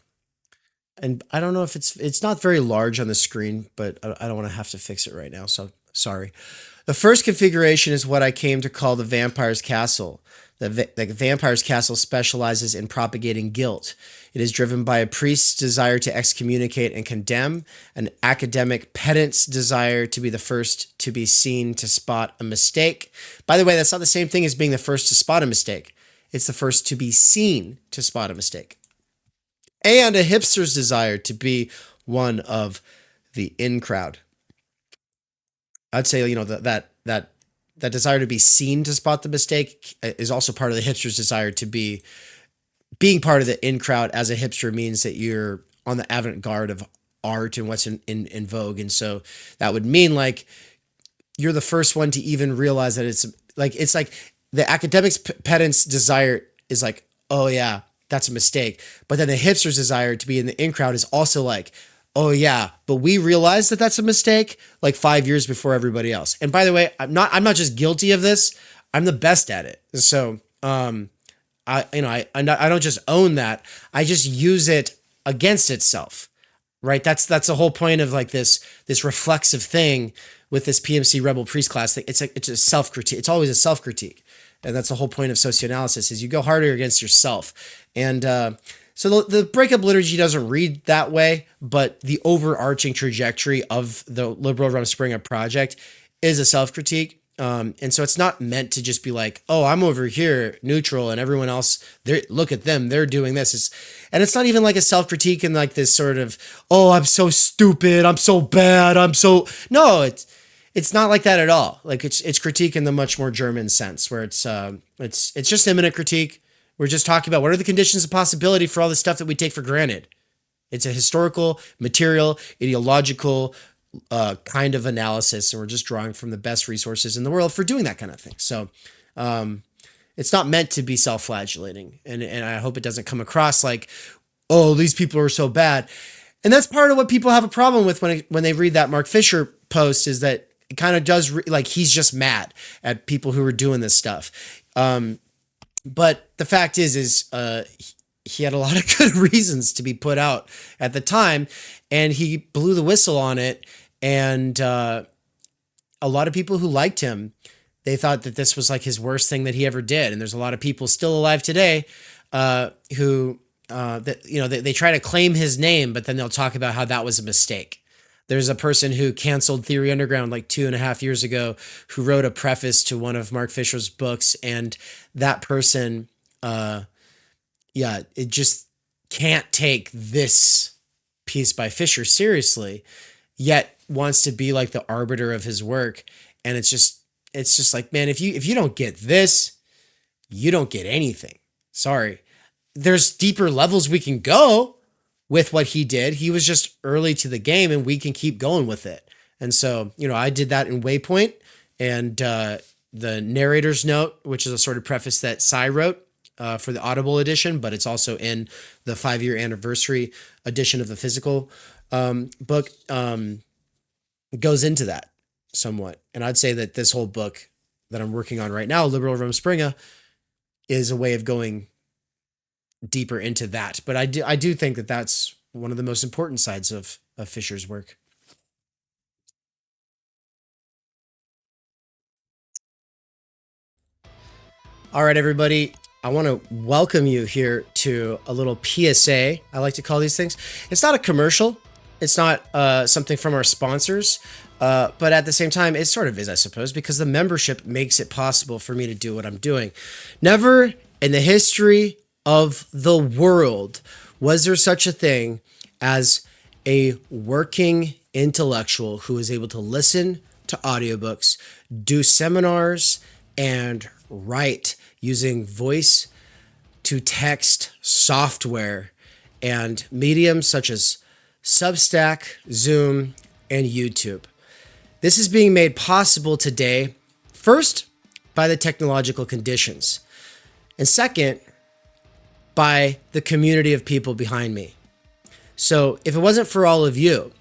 I don't know if it's not very large on the screen, but I don't want to have to fix it right now, so sorry. The first configuration is what I came to call the Vampire's Castle. The Vampire's Castle specializes in propagating guilt. It is driven by a priest's desire to excommunicate and condemn, an academic pedant's desire to be the first to be seen to spot a mistake. By the way, that's not the same thing as being the first to spot a mistake. It's the first to be seen to spot a mistake. And a hipster's desire to be one of the in crowd. I'd say, that desire to be seen to spot the mistake is also part of the hipster's desire to being part of the in crowd. As a hipster means that you're on the avant-garde of art and what's in vogue. And so that would mean like you're the first one to even realize that it's like the academic's pedant's desire is like, oh yeah, that's a mistake. But then the hipster's desire to be in the in crowd is also like, oh yeah, but we realized that that's a mistake like 5 years before everybody else. And by the way, I'm not just guilty of this. I'm the best at it. And so, I don't just own that. I just use it against itself, right? That's the whole point of like this reflexive thing with this PMC rebel priest class. It's a self-critique. It's always a self-critique. And that's the whole point of socioanalysis is you go harder against yourself. And, so the breakup liturgy doesn't read that way, but the overarching trajectory of the liberal Rumspringa project is a self-critique. And so it's not meant to just be like, oh, I'm over here neutral and everyone else, look at them, they're doing this. And it's not even like a self-critique and like this sort of, oh, I'm so stupid, I'm so bad, no, it's not like that at all. Like it's critique in the much more German sense, where it's just immanent critique. We're just talking about what are the conditions of possibility for all the stuff that we take for granted. It's a historical, material, ideological kind of analysis, and we're just drawing from the best resources in the world for doing that kind of thing. So it's not meant to be self-flagellating, and I hope it doesn't come across like, oh, these people are so bad. And that's part of what people have a problem with when they read that Mark Fisher post, is that it kind of does like he's just mad at people who are doing this stuff. But the fact is he had a lot of good reasons to be put out at the time, and he blew the whistle on it. And a lot of people who liked him, they thought that this was like his worst thing that he ever did. And there's a lot of people still alive today who they try to claim his name, but then they'll talk about how that was a mistake. There's a person who canceled Theory Underground like 2.5 years ago, who wrote a preface to one of Mark Fisher's books, and that person, it just can't take this piece by Fisher seriously, yet wants to be like the arbiter of his work. And it's just like, man, if you don't get this, you don't get anything. Sorry. There's deeper levels we can go with what he did. He was just early to the game, and we can keep going with it. And so, I did that in Waypoint, and the narrator's note, which is a sort of preface that Cy wrote for the Audible edition, but it's also in the 5-year anniversary edition of the physical book, goes into that somewhat. And I'd say that this whole book that I'm working on right now, 𝘓𝘓 𝗏𝘓𝑚, is a way of going deeper into that. But I do think that that's one of the most important sides of Fisher's work. All right, everybody. I want to welcome you here to a little PSA. I like to call these things. It's not a commercial. It's not something from our sponsors. But at the same time, it sort of is, I suppose, because the membership makes it possible for me to do what I'm doing. Never in the history of the world was there such a thing as a working intellectual who is able to listen to audiobooks, do seminars, and write using voice to text software and mediums such as Substack, Zoom, and YouTube. This is being made possible today, first, by the technological conditions, and second, by the community of people behind me. So if it wasn't for all of you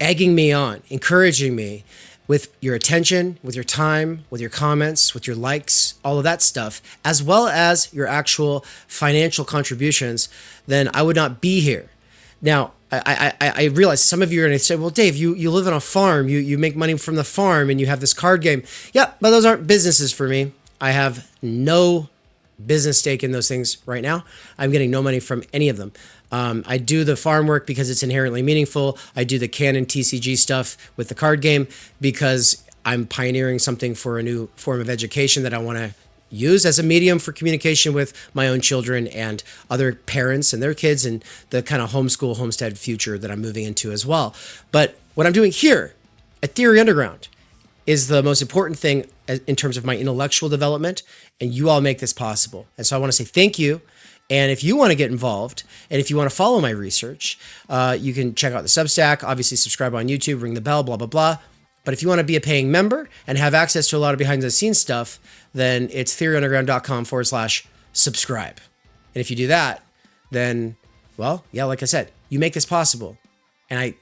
egging me on, encouraging me with your attention, with your time, with your comments, with your likes, all of that stuff, as well as your actual financial contributions, then I would not be here. Now, I realize some of you are going to say, well, Dave, you live on a farm, you make money from the farm, and you have this card game. Yeah, but those aren't businesses for me. I have no business stake in those things right now. I'm getting no money from any of them. I do the farm work because it's inherently meaningful. I do the canon TCG stuff with the card game because I'm pioneering something for a new form of education that I want to use as a medium for communication with my own children and other parents and their kids, and the kind of homeschool homestead future that I'm moving into as well. But what I'm doing here at Theory Underground is the most important thing in terms of my intellectual development, and you all make this possible. And so I want to say thank you. And if you want to get involved, and if you want to follow my research, you can check out the Substack, obviously subscribe on YouTube, ring the bell, blah, blah, blah. But if you want to be a paying member and have access to a lot of behind the scenes stuff, then it's theoryunderground.com/subscribe. And if you do that, then, well, yeah, like I said, you make this possible. And I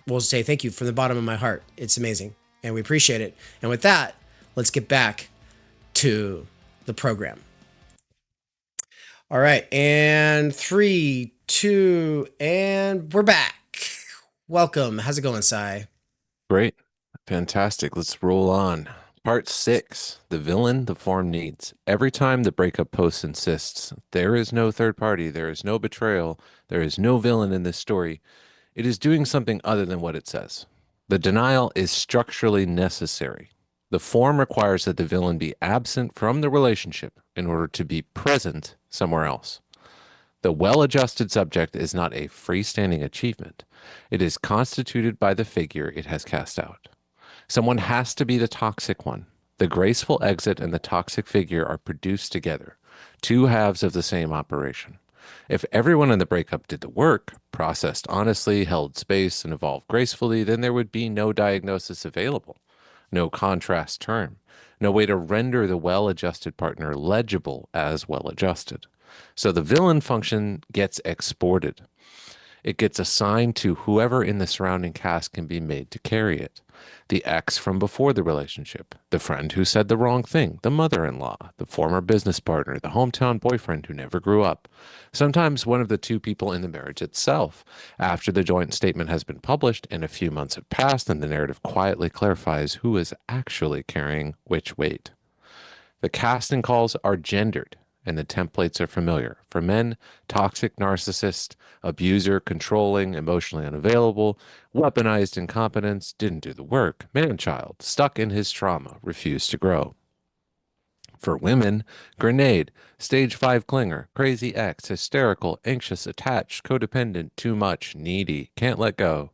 will say thank you from the bottom of my heart. It's amazing. And we appreciate it. And with that, let's get back to the program. All right. And 3, 2, and we're back. Welcome. How's it going, Cy? Great. Fantastic. Let's roll on. Part 6, the villain the farm needs. Every time the breakup post insists, there is no third party, there is no betrayal, there is no villain in this story, it is doing something other than what it says. The denial is structurally necessary. The form requires that the villain be absent from the relationship in order to be present somewhere else. The well-adjusted subject is not a freestanding achievement. It is constituted by the figure it has cast out. Someone has to be the toxic one. The graceful exit and the toxic figure are produced together, two halves of the same operation. If everyone in the breakup did the work, processed honestly, held space, and evolved gracefully, then there would be no diagnosis available, no contrast term, no way to render the well-adjusted partner legible as well-adjusted. So the villain function gets exported. It gets assigned to whoever in the surrounding cast can be made to carry it. The ex from before the relationship, the friend who said the wrong thing, the mother-in-law, the former business partner, the hometown boyfriend who never grew up. Sometimes one of the two people in the marriage itself. After the joint statement has been published and a few months have passed, and the narrative quietly clarifies who is actually carrying which weight. The casting calls are gendered, and the templates are familiar. For men, toxic narcissist, abuser, controlling, emotionally unavailable, weaponized incompetence, didn't do the work, man-child, stuck in his trauma, refused to grow. For women, grenade, stage 5 clinger, crazy ex, hysterical, anxious, attached, codependent, too much, needy, can't let go.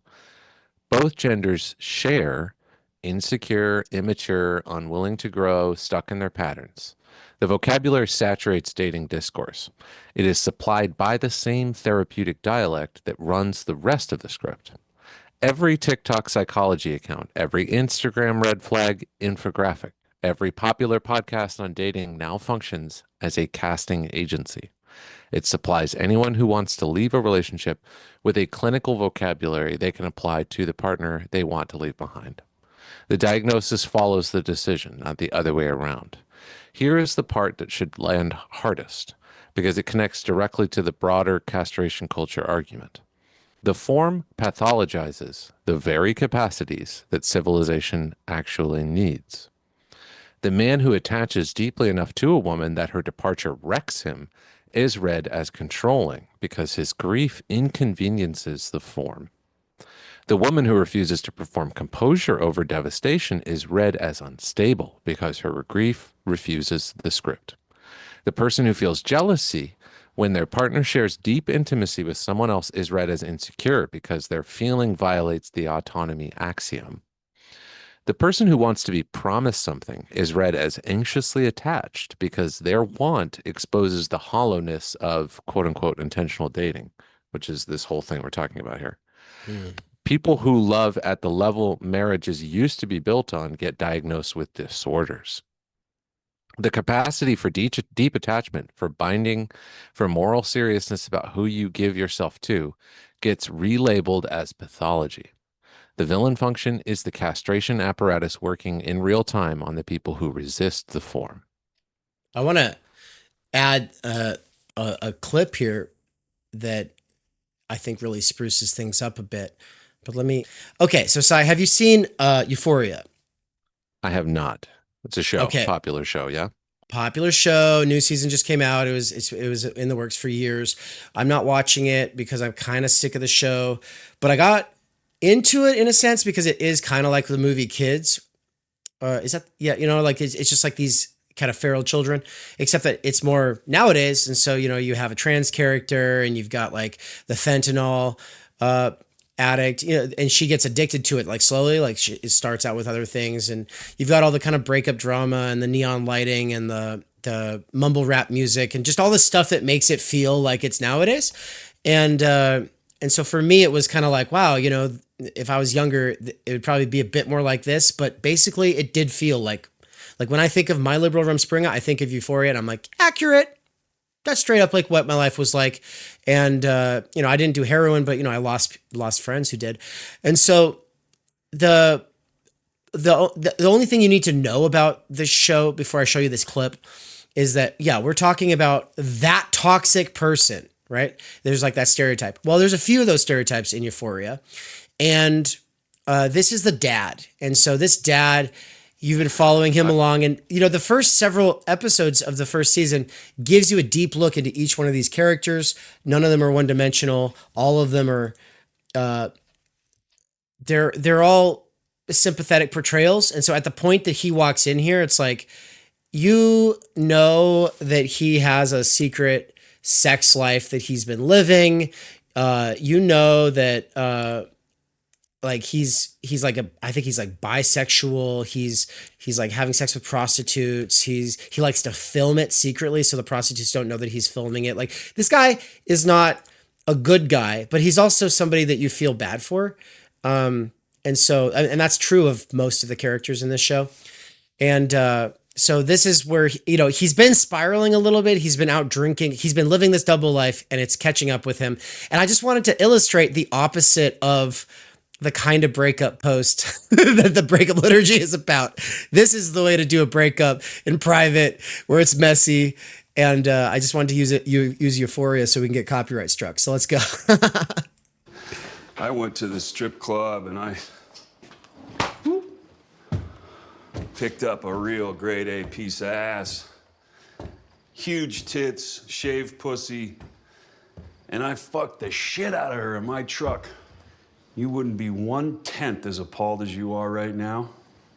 Both genders share insecure, immature, unwilling to grow, stuck in their patterns. The vocabulary saturates dating discourse. It is supplied by the same therapeutic dialect that runs the rest of the script. Every TikTok psychology account, every Instagram red flag infographic, every popular podcast on dating now functions as a casting agency. It supplies anyone who wants to leave a relationship with a clinical vocabulary they can apply to the partner they want to leave behind. The diagnosis follows the decision, not the other way around. Here is the part that should land hardest, because it connects directly to the broader castration culture argument. The form pathologizes the very capacities that civilization actually needs. The man who attaches deeply enough to a woman that her departure wrecks him is read as controlling because his grief inconveniences the form. The woman who refuses to perform composure over devastation is read as unstable because her grief refuses the script. The person who feels jealousy when their partner shares deep intimacy with someone else is read as insecure because their feeling violates the autonomy axiom. The person who wants to be promised something is read as anxiously attached because their want exposes the hollowness of quote unquote intentional dating, which is this whole thing we're talking about here. People who love at the level marriages used to be built on get diagnosed with disorders. The capacity for deep attachment, for binding, for moral seriousness about who you give yourself to, gets relabeled as pathology. The villain function is the castration apparatus working in real time on the people who resist the form. I want to add a clip here that I think really spruces things up a bit. But okay, so Sai, have you seen Euphoria? I have not. It's a show, Okay. Popular show, yeah? Popular show, new season just came out. It was in the works for years. I'm not watching it because I'm kind of sick of the show, but I got into it in a sense because it is kind of like the movie Kids. Is that, yeah, like it's just like these kind of feral children, except that it's more nowadays. And so, you have a trans character and you've got like the fentanyl addict, and she gets addicted to it like slowly, like it starts out with other things. And you've got all the kind of breakup drama and the neon lighting and the mumble rap music and just all the stuff that makes it feel like it's nowadays. And so for me, it was kind of like, wow, if I was younger, it would probably be a bit more like this. But basically, it did feel like when I think of My Liberal Rumspringa, I think of Euphoria, and I'm like, accurate. That's straight up like what my life was like. And I didn't do heroin, but I lost friends who did. And so the only thing you need to know about this show before I show you this clip is that, yeah, we're talking about that toxic person, right? There's like that stereotype. Well, there's a few of those stereotypes in Euphoria. And this is the dad. And so this dad, you've been following him along. And, the first several episodes of the first season gives you a deep look into each one of these characters. None of them are one-dimensional. All of them are, they're all sympathetic portrayals. And so at the point that he walks in here, it's like, you know that he has a secret sex life that he's been living. You know that like he's like I think he's like bisexual. He's like having sex with prostitutes. He likes to film it secretly so the prostitutes don't know that he's filming it. Like, this guy is not a good guy, but he's also somebody that you feel bad for. And so that's true of most of the characters in this show. And so this is where, he's been spiraling a little bit. He's been out drinking. He's been living this double life, and it's catching up with him. And I just wanted to illustrate the opposite of the kind of breakup post that the Breakup Liturgy is about. This is the way to do a breakup in private, where it's messy. And I just wanted to use Euphoria so we can get copyright struck. So let's go. I went to the strip club and I picked up a real grade A piece of ass. Huge tits, shaved pussy, and I fucked the shit out of her in my truck. You wouldn't be 1/10 as appalled as you are right now.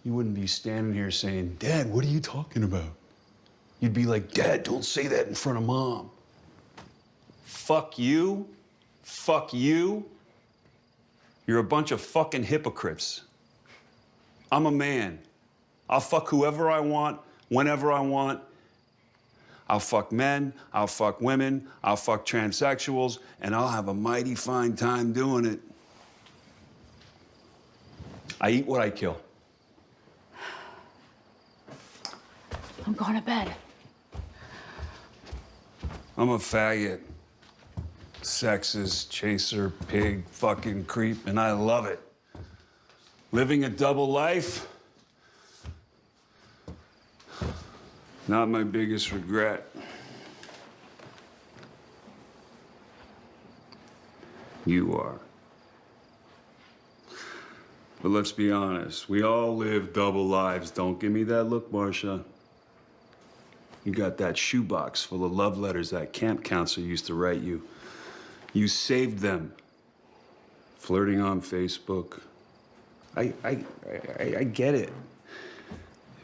You wouldn't be standing here saying, "Dad, what are you talking about?" You'd be like, "Dad, don't say that in front of Mom." Fuck you. Fuck you. You're a bunch of fucking hypocrites. I'm a man. I'll fuck whoever I want, whenever I want. I'll fuck men, I'll fuck women, I'll fuck transsexuals, and I'll have a mighty fine time doing it. I eat what I kill. I'm going to bed. I'm a faggot. Sexist, chaser, pig, fucking creep, and I love it. Living a double life, not my biggest regret. You are. But let's be honest, we all live double lives. Don't give me that look, Marcia. You got that shoebox full of love letters that camp counselor used to write you. You saved them. Flirting on Facebook. I get it.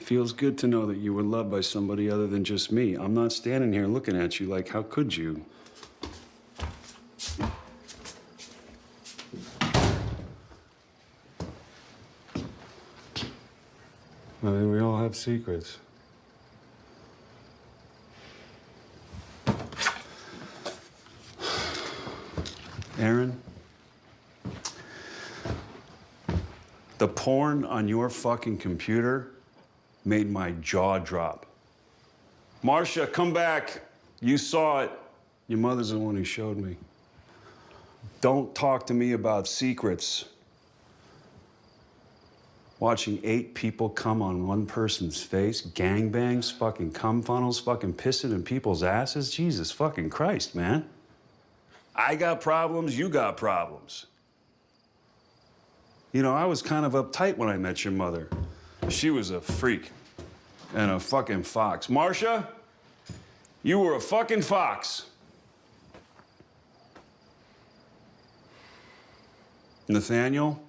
It feels good to know that you were loved by somebody other than just me. I'm not standing here looking at you like, how could you? I mean, we all have secrets. Aaron, the porn on your fucking computer made my jaw drop. Marcia, come back. You saw it. Your mother's the one who showed me. Don't talk to me about secrets. Watching 8 people come on one person's face, gangbangs, fucking cum funnels, fucking pissing in people's asses. Jesus fucking Christ, man. I got problems, you got problems. You know, I was kind of uptight when I met your mother. She was a freak and a fucking fox. Marcia, you were a fucking fox. Nathaniel,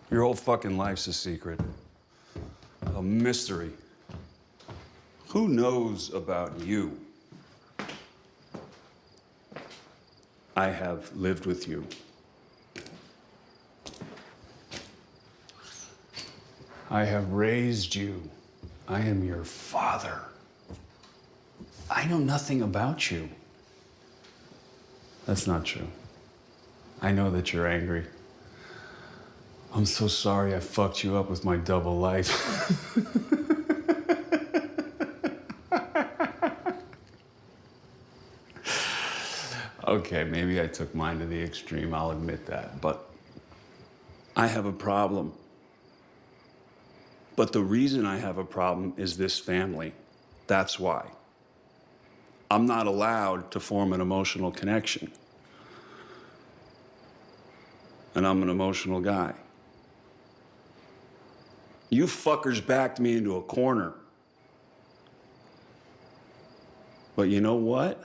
your whole fucking life's a secret. A mystery. Who knows about you? I have lived with you. I have raised you. I am your father. I know nothing about you. That's not true. I know that you're angry. I'm so sorry I fucked you up with my double life. Okay, maybe I took mine to the extreme, I'll admit that, but I have a problem. But the reason I have a problem is this family. That's why. I'm not allowed to form an emotional connection. And I'm an emotional guy. You fuckers backed me into a corner. But you know what?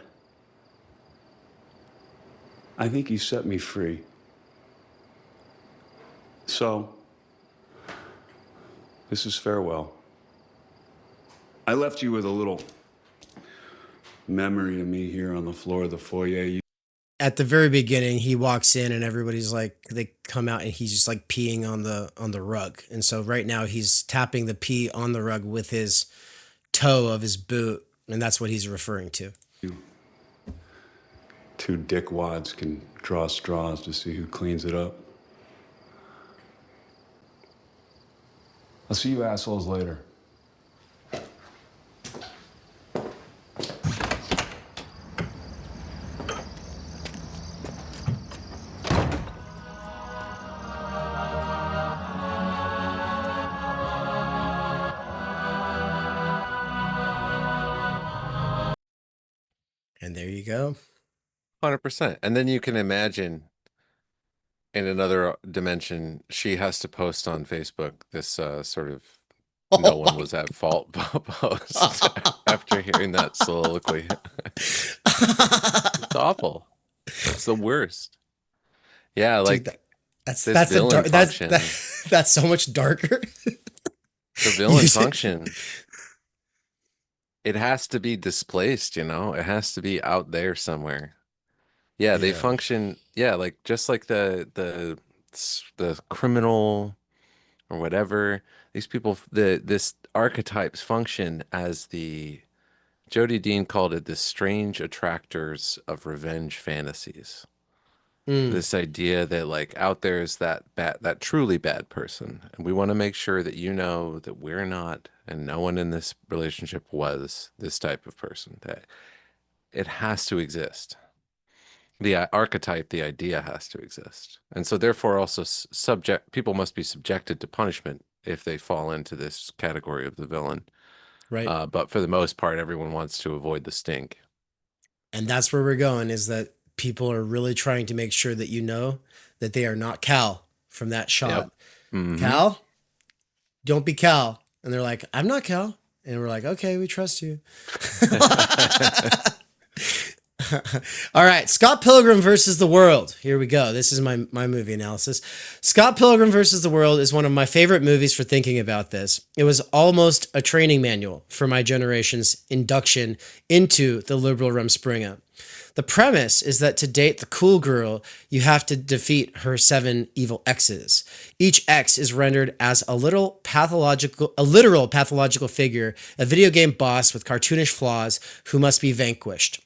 I think you set me free. So, This is farewell. I left you with a little memory of me here on the floor of the foyer. At the very beginning, he walks in and everybody's like, they come out and he's just like peeing on the rug. And so right now he's tapping the pee on the rug with his toe of his boot, and that's what he's referring to. Two dickwads can draw straws to see who cleans it up. I'll see you assholes later. And there you go. 100%. And then you can imagine in another dimension, she has to post on Facebook this sort of no one was at fault post after hearing that soliloquy. It's awful. It's the worst. Yeah, like Dude, that's this the villain function. that's so much darker. The villain function. It has to be displaced, you know? It has to be out there somewhere. Yeah, they function, yeah, like just like the criminal or whatever. These people, this archetypes function as the Jody Dean called it the strange attractors of revenge fantasies. This idea that like out there is that truly bad person, and we want to make sure that you know that we're not, and no one in this relationship was this type of person. That it has to exist. The archetype, the idea has to exist, and so therefore also people must be subjected to punishment if they fall into this category of the villain. Right. But for the most part, everyone wants to avoid the stink. And that's where we're going, is that people are really trying to make sure that you know that they are not Cal from that shot. Yep. Mm-hmm. Cal, don't be Cal. And they're like, I'm not Cal. And we're like, okay, we trust you. All right, Scott Pilgrim versus the World. Here we go. This is my movie analysis. Scott Pilgrim versus the World is one of my favorite movies for thinking about this. It was almost a training manual for my generation's induction into the liberal Rumspringa. The premise is that to date the cool girl, you have to defeat her 7 evil exes. Each ex is rendered as a literal pathological figure, a video game boss with cartoonish flaws who must be vanquished.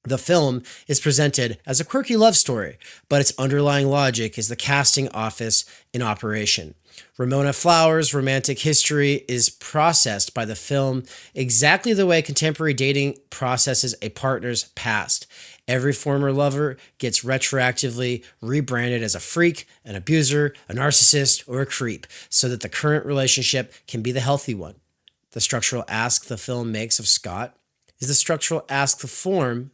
The film is presented as a quirky love story, but its underlying logic is the casting office in operation. Ramona Flowers' romantic history is processed by the film exactly the way contemporary dating processes a partner's past. Every former lover gets retroactively rebranded as a freak, an abuser, a narcissist, or a creep, so that the current relationship can be the healthy one. The structural ask the film makes of Scott is the structural ask the form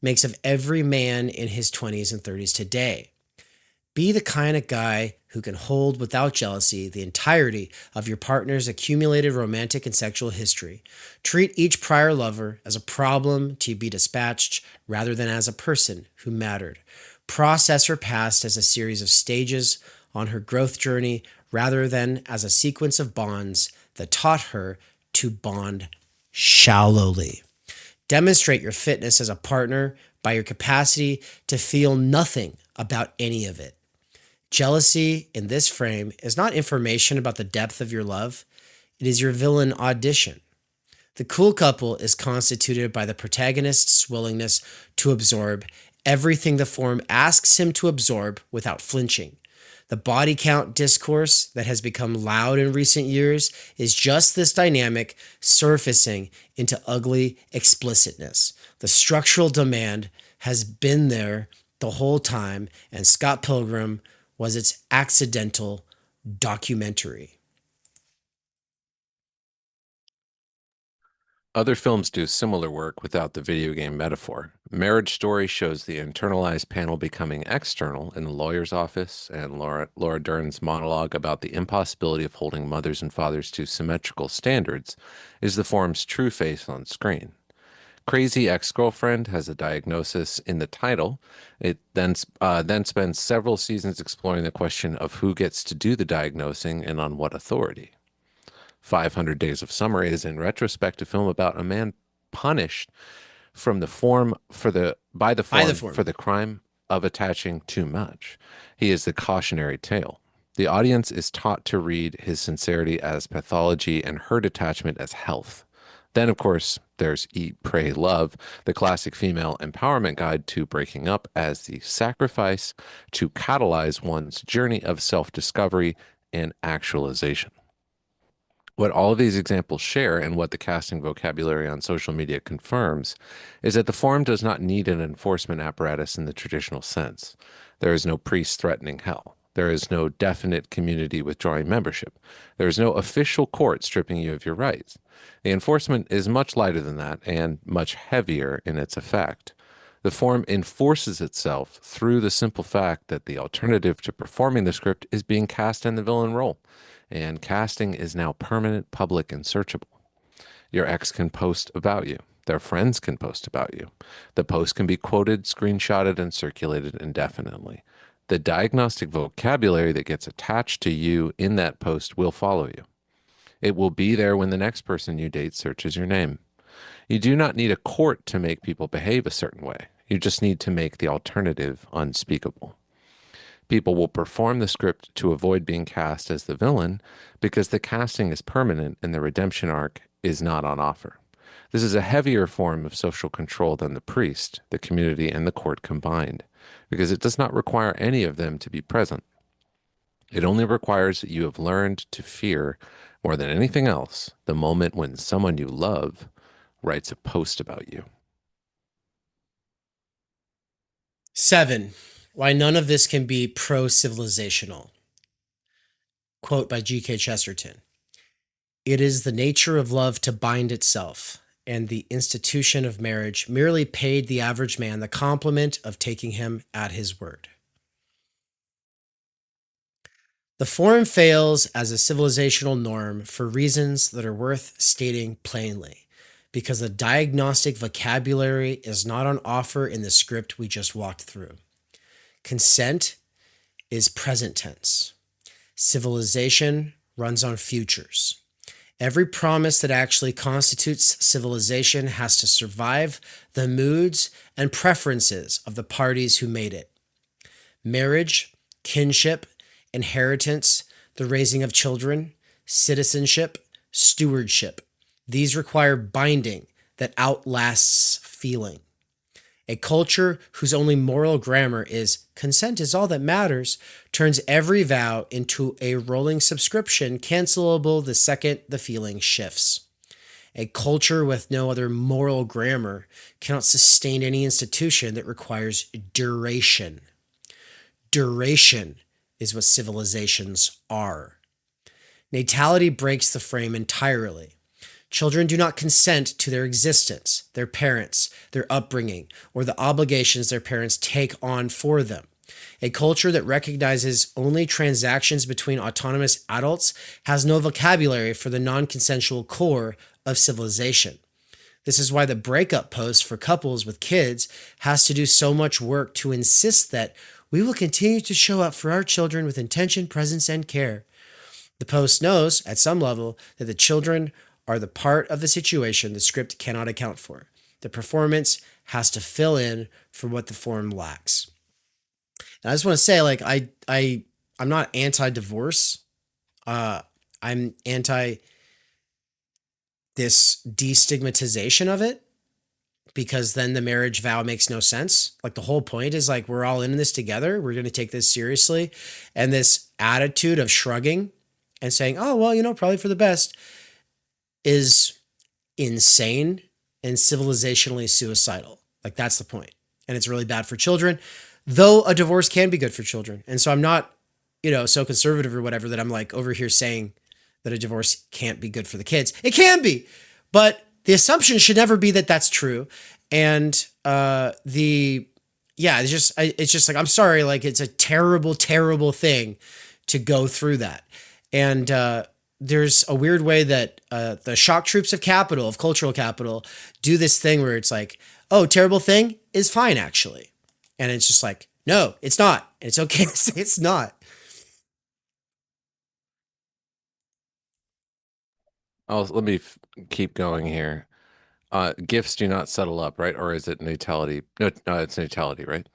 makes of every man in his 20s and 30s today. Be the kind of guy who can hold without jealousy the entirety of your partner's accumulated romantic and sexual history. Treat each prior lover as a problem to be dispatched rather than as a person who mattered. Process her past as a series of stages on her growth journey rather than as a sequence of bonds that taught her to bond shallowly. Demonstrate your fitness as a partner by your capacity to feel nothing about any of it. Jealousy in this frame is not information about the depth of your love. It is your villain audition. The cool couple is constituted by the protagonist's willingness to absorb everything the form asks him to absorb without flinching. The body count discourse that has become loud in recent years is just this dynamic surfacing into ugly explicitness. The structural demand has been there the whole time, and Scott Pilgrim was its accidental documentary. Other films do similar work without the video game metaphor. Marriage Story shows the internalized panel becoming external in the lawyer's office, and Laura Dern's monologue about the impossibility of holding mothers and fathers to symmetrical standards is the form's true face on screen. Crazy Ex-Girlfriend has a diagnosis in the title. It then spends several seasons exploring the question of who gets to do the diagnosing and on what authority. 500 Days of Summer is, in retrospect, a film about a man punished from the form for the by the form for the crime of attaching too much. He is the cautionary tale. The audience is taught to read his sincerity as pathology and her detachment as health. Then, of course, there's Eat, Pray, Love, the classic female empowerment guide to breaking up as the sacrifice to catalyze one's journey of self-discovery and actualization. What all of these examples share, and what the casting vocabulary on social media confirms, is that the forum does not need an enforcement apparatus in the traditional sense. There is no priest threatening hell. There is no definite community withdrawing membership. There is no official court stripping you of your rights. The enforcement is much lighter than that and much heavier in its effect. The forum enforces itself through the simple fact that the alternative to performing the script is being cast in the villain role. And casting is now permanent, public, and searchable. Your ex can post about you. Their friends can post about you. The post can be quoted, screenshotted, and circulated indefinitely. The diagnostic vocabulary that gets attached to you in that post will follow you. It will be there when the next person you date searches your name. You do not need a court to make people behave a certain way. You just need to make the alternative unspeakable. People will perform the script to avoid being cast as the villain because the casting is permanent and the redemption arc is not on offer. This is a heavier form of social control than the priest, the community, and the court combined, because it does not require any of them to be present. It only requires that you have learned to fear, more than anything else, the moment when someone you love writes a post about you. 7. Why none of this can be pro-civilizational. Quote by G.K. Chesterton. It is the nature of love to bind itself, and the institution of marriage merely paid the average man the compliment of taking him at his word. The forum fails as a civilizational norm for reasons that are worth stating plainly, because the diagnostic vocabulary is not on offer in the script we just walked through. Consent is present tense. Civilization runs on futures. Every promise that actually constitutes civilization has to survive the moods and preferences of the parties who made it. Marriage, kinship, inheritance, the raising of children, citizenship, stewardship. These require binding that outlasts feeling. A culture whose only moral grammar is consent is all that matters turns every vow into a rolling subscription, cancelable the second the feeling shifts. A culture with no other moral grammar cannot sustain any institution that requires duration. Duration is what civilizations are. Natality breaks the frame entirely. Children do not consent to their existence, their parents, their upbringing, or the obligations their parents take on for them. A culture that recognizes only transactions between autonomous adults has no vocabulary for the non-consensual core of civilization. This is why the breakup post for couples with kids has to do so much work to insist that we will continue to show up for our children with intention, presence, and care. The post knows, at some level, that the children are the part of the situation the script cannot account for. The performance has to fill in for what the form lacks. And I just want to say, like, I'm not anti-divorce. I'm anti this destigmatization of it, because then the marriage vow makes no sense. Like, the whole point is, like, we're all in this together. We're going to take this seriously. And this attitude of shrugging and saying, oh, well, probably for the best, is insane and civilizationally suicidal. Like, that's the point. And it's really bad for children, though a divorce can be good for children. And so I'm not, so conservative or whatever that I'm like over here saying that a divorce can't be good for the kids. It can be, but the assumption should never be that that's true. And it's just like, I'm sorry, like, it's a terrible, terrible thing to go through that. And there's a weird way that the shock troops of cultural capital, do this thing where it's like, oh, terrible thing is fine, actually. And it's just like, no, it's not. It's okay to say it's not. Let me keep going here. Gifts do not settle up, right? Or is it natality? No, it's natality, right?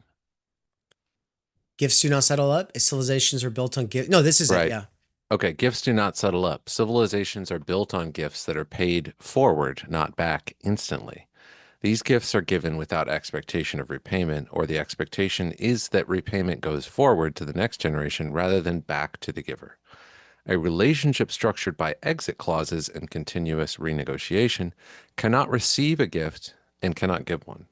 Gifts do not settle up. Civilizations are built on gifts. No, this is it. Right. Yeah. Okay, gifts do not settle up. Civilizations are built on gifts that are paid forward, not back instantly. These gifts are given without expectation of repayment, or the expectation is that repayment goes forward to the next generation rather than back to the giver. A relationship structured by exit clauses and continuous renegotiation cannot receive a gift and cannot give one.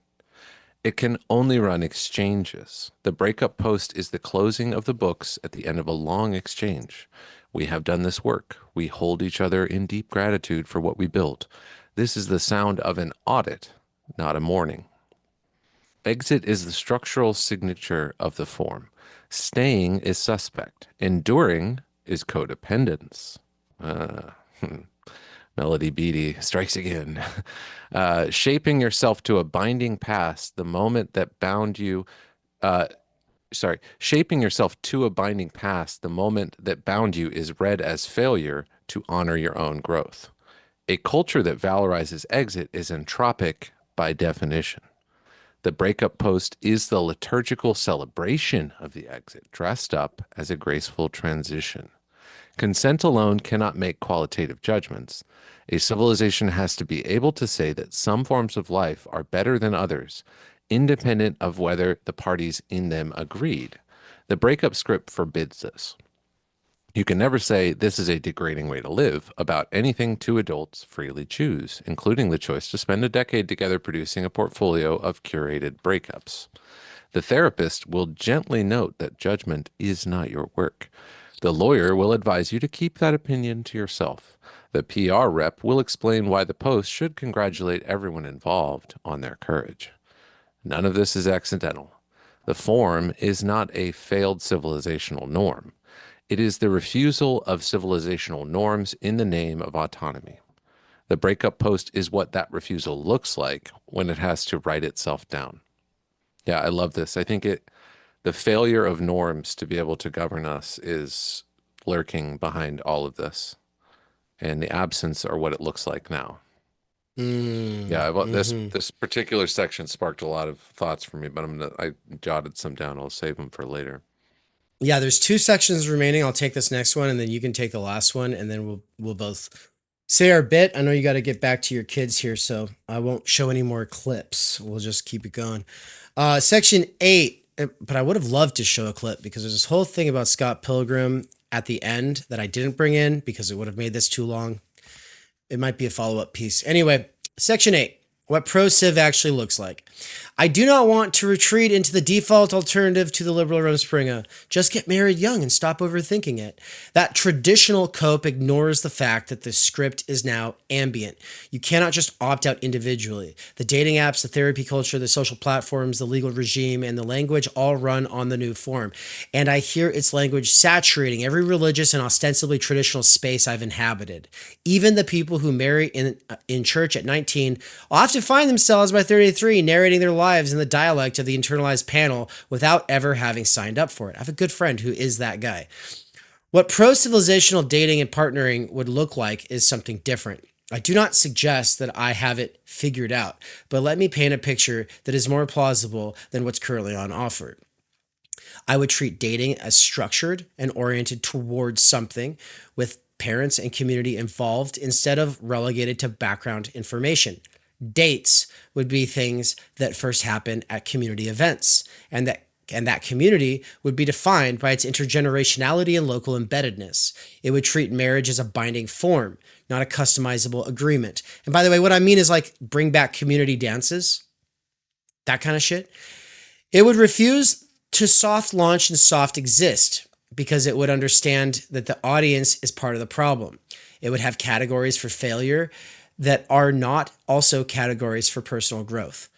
It can only run exchanges. The breakup post is the closing of the books at the end of a long exchange. We have done this work. We hold each other in deep gratitude for what we built. This is the sound of an audit, not a mourning. Exit is the structural signature of the form. Staying is suspect. Enduring is codependence. Melody Beatty strikes again. Shaping yourself to a binding past, the moment that bound you. Shaping yourself to a binding past, the moment that bound you is read as failure to honor your own growth. A culture that valorizes exit is entropic by definition. The breakup post is the liturgical celebration of the exit, dressed up as a graceful transition. Consent alone cannot make qualitative judgments. A civilization has to be able to say that some forms of life are better than others, independent of whether the parties in them agreed. The breakup script forbids this. You can never say this is a degrading way to live about anything two adults freely choose, including the choice to spend a decade together producing a portfolio of curated breakups. The therapist will gently note that judgment is not your work. The lawyer will advise you to keep that opinion to yourself. The PR rep will explain why the post should congratulate everyone involved on their courage. None of this is accidental. The form is not a failed civilizational norm. It is the refusal of civilizational norms in the name of autonomy. The breakup post is what that refusal looks like when it has to write itself down. Yeah, I love this. I think the failure of norms to be able to govern us is lurking behind all of this. And the absence are what it looks like now. Yeah, well, this particular section sparked a lot of thoughts for me, but I jotted some down. I'll save them for later. Yeah, there's 2 sections remaining. I'll take this next one, and then you can take the last one, and then we'll both say our bit. I know you got to get back to your kids here, so I won't show any more clips. We'll just keep it going. Section 8, but I would have loved to show a clip because there's this whole thing about Scott Pilgrim at the end that I didn't bring in because it would have made this too long. It might be a follow-up piece. Anyway, Section 8. What pro-civ actually looks like. I do not want to retreat into the default alternative to the liberal 𝗏𝗏𝗏. Just get married young and stop overthinking it. That traditional cope ignores the fact that the script is now ambient. You cannot just opt out individually. The dating apps, the therapy culture, the social platforms, the legal regime, and the language all run on the new form. And I hear its language saturating every religious and ostensibly traditional space I've inhabited. Even the people who marry in church at 19 often find themselves by 33 narrating their lives in the dialect of the internalized panel without ever having signed up for it. I have a good friend who is that guy. What pro-civilizational dating and partnering would look like is something different. I do not suggest that I have it figured out, but let me paint a picture that is more plausible than what's currently on offer. I would treat dating as structured and oriented towards something with parents and community involved instead of relegated to background information. Dates would be things that first happen at community events, and that community would be defined by its intergenerationality and local embeddedness. It would treat marriage as a binding form, not a customizable agreement. And by the way, what I mean is like bring back community dances, that kind of shit. It would refuse to soft launch and soft exist because it would understand that the audience is part of the problem. It would have categories for failure that are not also categories for personal growth.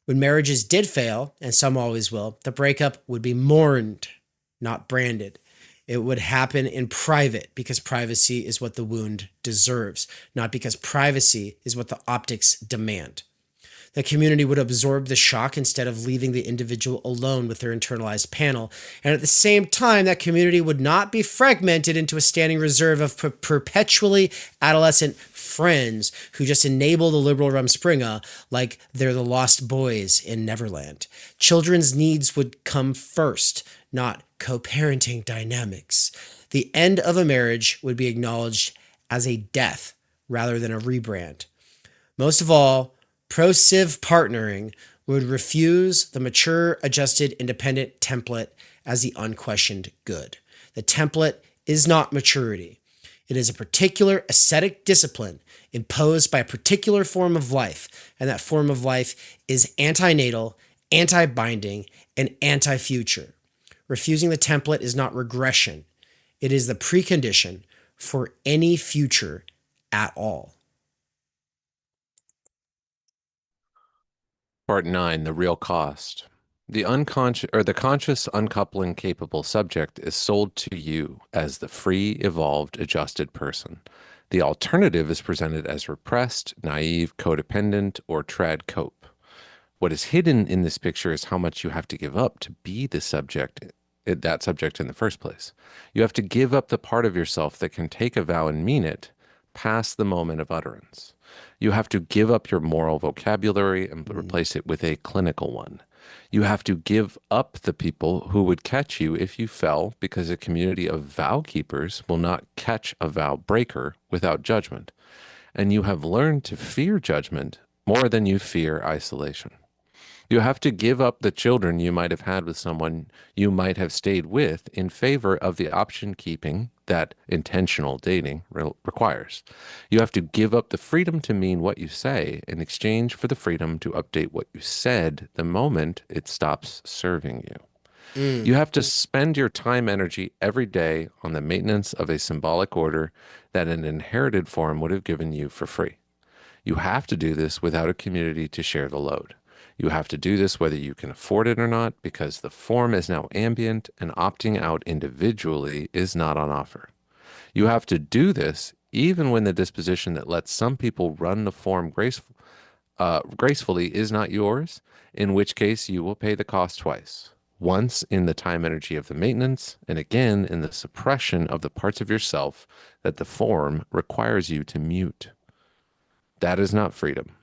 When marriages did fail, and some always will, the breakup would be mourned, not branded. It would happen in private because privacy is what the wound deserves, not because privacy is what the optics demand. The community would absorb the shock instead of leaving the individual alone with their internalized panel. And at the same time, that community would not be fragmented into a standing reserve of perpetually adolescent friends who just enable the liberal 𝗏𝗏𝗏𝗏 like they're the lost boys in Neverland. Children's needs would come first, not co-parenting dynamics. The end of a marriage would be acknowledged as a death rather than a rebrand. Most of all, pro-civ partnering would refuse the mature, adjusted, independent template as the unquestioned good. The template is not maturity. It is a particular ascetic discipline imposed by a particular form of life, and that form of life is antinatal, anti-binding, and anti-future. Refusing the template is not regression. It is the precondition for any future at all. Part 9, the real cost. The unconscious or the conscious uncoupling capable subject is sold to you as the free, evolved, adjusted person. The alternative is presented as repressed, naive, codependent, or trad cope. What is hidden in this picture is how much you have to give up to be the subject, that subject in the first place. You have to give up the part of yourself that can take a vow and mean it past the moment of utterance. You have to give up your moral vocabulary and replace it with a clinical one. You have to give up the people who would catch you if you fell, because a community of vow keepers will not catch a vow breaker without judgment. And you have learned to fear judgment more than you fear isolation. You have to give up the children you might have had with someone you might have stayed with in favor of the option keeping that intentional dating requires. You have to give up the freedom to mean what you say in exchange for the freedom to update what you said the moment it stops serving you. You have to spend your time energy every day on the maintenance of a symbolic order that an inherited form would have given you for free. You have to do this without a community to share the load. You have to do this whether you can afford it or not, because the form is now ambient and opting out individually is not on offer. You have to do this even when the disposition that lets some people run the form gracefully is not yours, in which case you will pay the cost twice. Once in the time energy of the maintenance, and again in the suppression of the parts of yourself that the form requires you to mute. That is not freedom.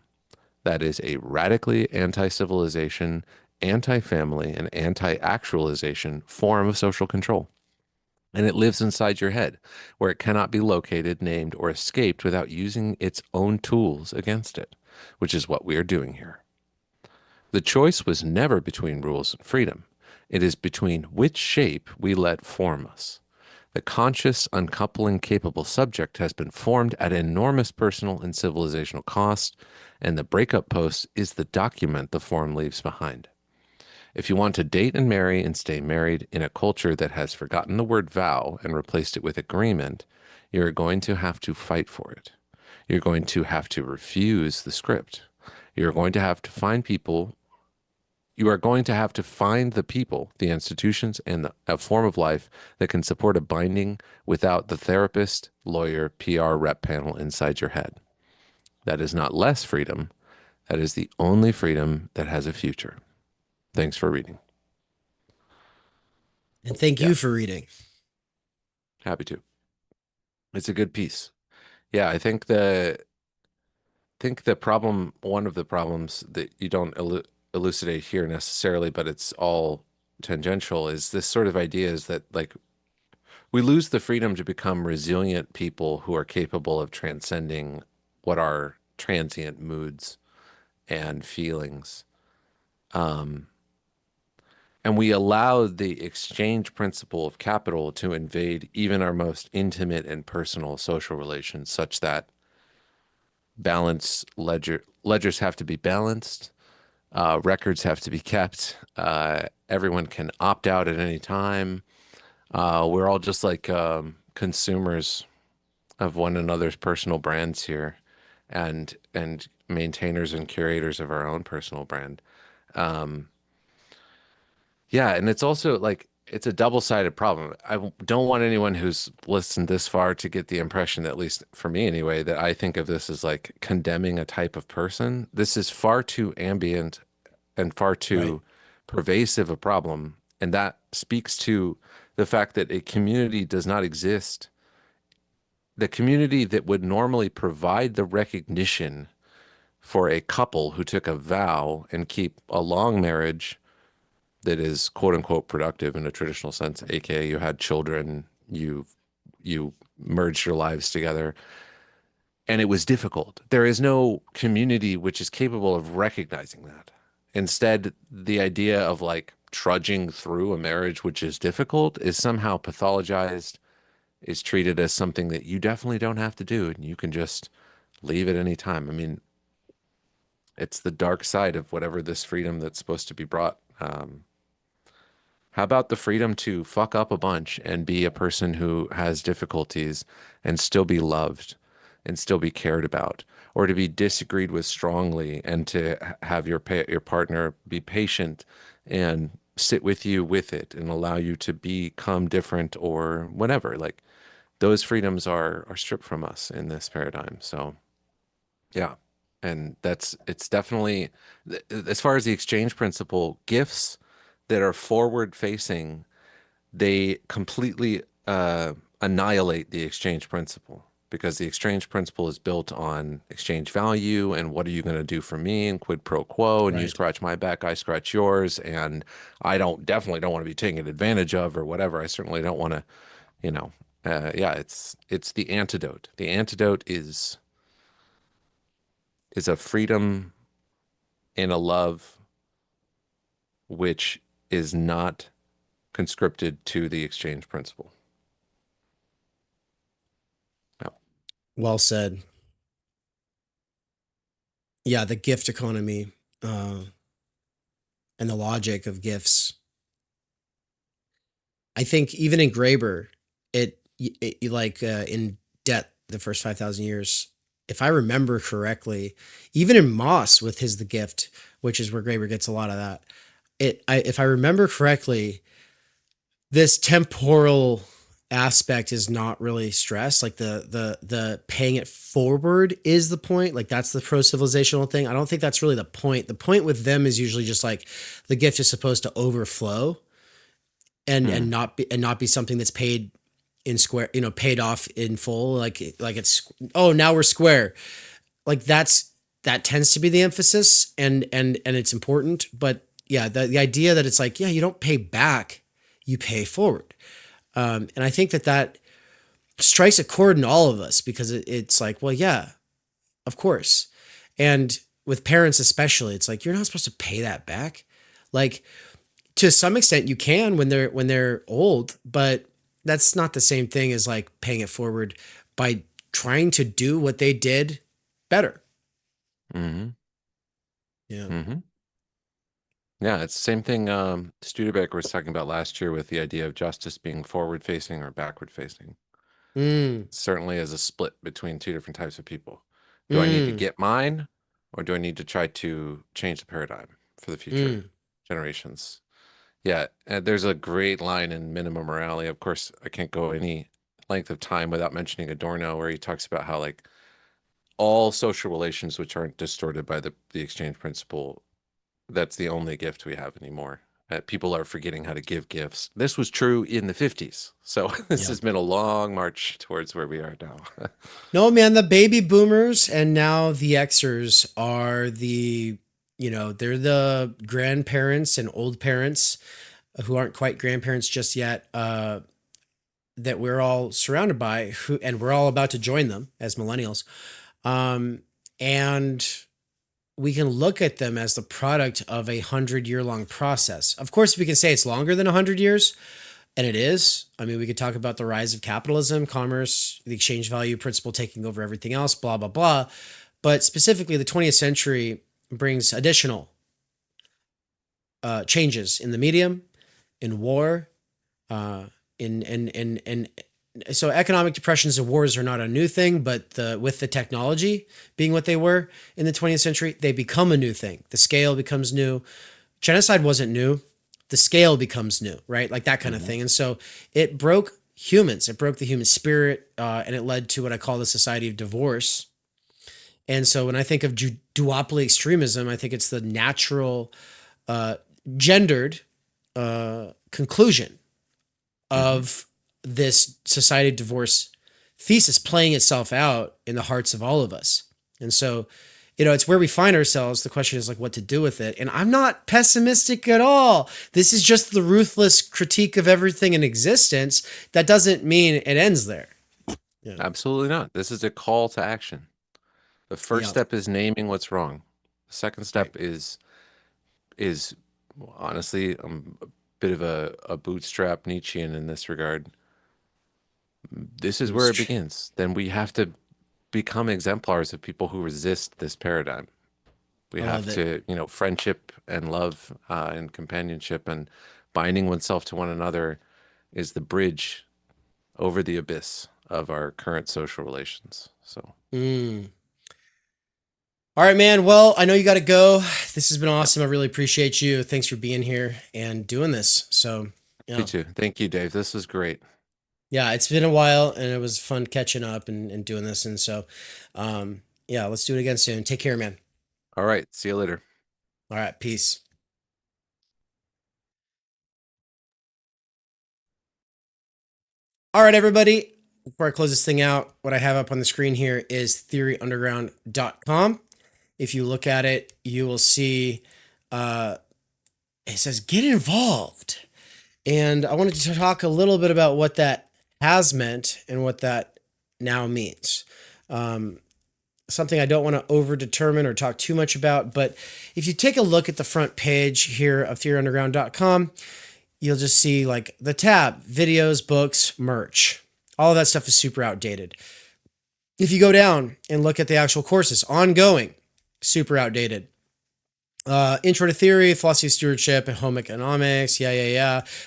That is a radically anti-civilization, anti-family, and anti-actualization form of social control. And it lives inside your head, where it cannot be located, named, or escaped without using its own tools against it, which is what we are doing here. The choice was never between rules and freedom. It is between which shape we let form us. The conscious, uncoupling, capable subject has been formed at enormous personal and civilizational cost, and the breakup post is the document the form leaves behind. If you want to date and marry and stay married in a culture that has forgotten the word vow and replaced it with agreement, you're going to have to fight for it. You're going to have to refuse the script. You're going to have to find people. You are going to have to find the people, the institutions, and a form of life that can support a binding without the therapist, lawyer, PR rep panel inside your head. That is not less freedom. That is the only freedom that has a future. Thanks for reading. And thank you for reading. Happy to. It's a good piece. Yeah, I think the problem, one of the problems that you don't elucidate here necessarily, but it's all tangential, is this sort of idea is that, like, we lose the freedom to become resilient people who are capable of transcending what are transient moods and feelings. And we allow the exchange principle of capital to invade even our most intimate and personal social relations, such that ledgers have to be balanced, records have to be kept, everyone can opt out at any time. We're all just like consumers of one another's personal brands here, and maintainers and curators of our own personal brand. Yeah, and it's also like it's a double-sided problem. I don't want anyone who's listened this far to get the impression that, at least for me anyway, that I think of this as like condemning a type of person. This is far too ambient and far too pervasive a problem. And that speaks to the fact that a community does not exist. The community that would normally provide the recognition for a couple who took a vow and keep a long marriage that is quote unquote productive in a traditional sense, aka you had children, you merged your lives together, and it was difficult. There is no community which is capable of recognizing that. Instead, the idea of like trudging through a marriage which is difficult is somehow pathologized, is treated as something that you definitely don't have to do and you can just leave at any time. I mean, it's the dark side of whatever this freedom that's supposed to be brought. How about the freedom to fuck up a bunch and be a person who has difficulties and still be loved and still be cared about, or to be disagreed with strongly and to have your partner be patient and sit with you with it and allow you to become different or whatever. Like those freedoms are stripped from us in this paradigm. So yeah. And it's definitely, as far as the exchange principle, gifts that are forward facing, they completely annihilate the exchange principle, because the exchange principle is built on exchange value and what are you going to do for me and quid pro quo, and you scratch my back, I scratch yours, and I definitely don't want to be taken advantage of or whatever. I certainly don't want to, yeah, it's the antidote. The antidote is a freedom and a love which is not conscripted to the exchange principle. Yeah. Well said. Yeah, the gift economy and the logic of gifts. I think even in Graeber, it like in Debt, the first 5,000 years, if I remember correctly, even in Moss with his The Gift, which is where Graeber gets a lot of that, if I remember correctly, this temporal aspect is not really stressed. Like the paying it forward is the point. Like that's the pro-civilizational thing. I don't think that's really the point. The point with them is usually just like the gift is supposed to overflow and not be something that's paid in square, paid off in full. Like it's, oh, now we're square. Like that tends to be the emphasis and it's important. But yeah, the idea that it's like, yeah, you don't pay back, you pay forward. And I think that strikes a chord in all of us, because it's like, well, yeah, of course. And with parents especially, it's like, you're not supposed to pay that back. Like to some extent you can when they're old, but that's not the same thing as like paying it forward by trying to do what they did better. Mm-hmm. Yeah. Mm-hmm. Yeah, it's the same thing Studebaker was talking about last year with the idea of justice being forward-facing or backward-facing. Certainly as a split between two different types of people. Do I need to get mine, or do I need to try to change the paradigm for the future generations? Yeah, and there's a great line in Minimum Morality. Of course, I can't go any length of time without mentioning Adorno, where he talks about how like all social relations which aren't distorted by the exchange principle, that's the only gift we have anymore. People are forgetting how to give gifts. This was true in the 50s. So this has been a long march towards where we are now. No, man, the baby boomers and now the Xers are they're the grandparents and old parents who aren't quite grandparents just yet, that we're all surrounded by, and we're all about to join them as millennials. And we can look at them as the product of 100-year-long process. Of course, we can say it's longer than 100 years, and it is. I mean, we could talk about the rise of capitalism, commerce, the exchange value principle taking over everything else, blah, blah, blah. But specifically, the 20th century brings additional changes in the medium, in war, so economic depressions and wars are not a new thing, but with the technology being what they were in the 20th century, they become a new thing. The scale becomes new. Genocide wasn't new. the scale becomes new, right? Like that kind of thing. And so it broke humans. It broke the human spirit, and it led to what I call the society of divorce. And so when I think of duopoly extremism, I think it's the natural, gendered conclusion of this society of divorce thesis playing itself out in the hearts of all of us. And so, it's where we find ourselves. The question is like what to do with it. And I'm not pessimistic at all. This is just the ruthless critique of everything in existence. That doesn't mean it ends there. Yeah. Absolutely not. This is a call to action. The first step is naming what's wrong. The second step is honestly, I'm a bit of a bootstrap Nietzschean in this regard. This is where it begins. Then we have to become exemplars of people who resist this paradigm. We have to, friendship and love and companionship and binding oneself to one another is the bridge over the abyss of our current social relations. So. All right, man. Well, I know you got to go. This has been awesome. I really appreciate you. Thanks for being here and doing this. So, Me too. Thank you, Dave. This was great. Yeah, it's been a while and it was fun catching up and doing this. And so, let's do it again soon. Take care, man. All right. See you later. All right. Peace. All right, everybody. Before I close this thing out, what I have up on the screen here is theoryunderground.com. If you look at it, you will see it says get involved. And I wanted to talk a little bit about what that has meant and what that now means. Something I don't want to overdetermine or talk too much about, but if you take a look at the front page here of theoryunderground.com, you'll just see like the tab, videos, books, merch. All of that stuff is super outdated. If you go down and look at the actual courses, ongoing, super outdated. Intro to Theory, Philosophy of Stewardship, and Home Economics.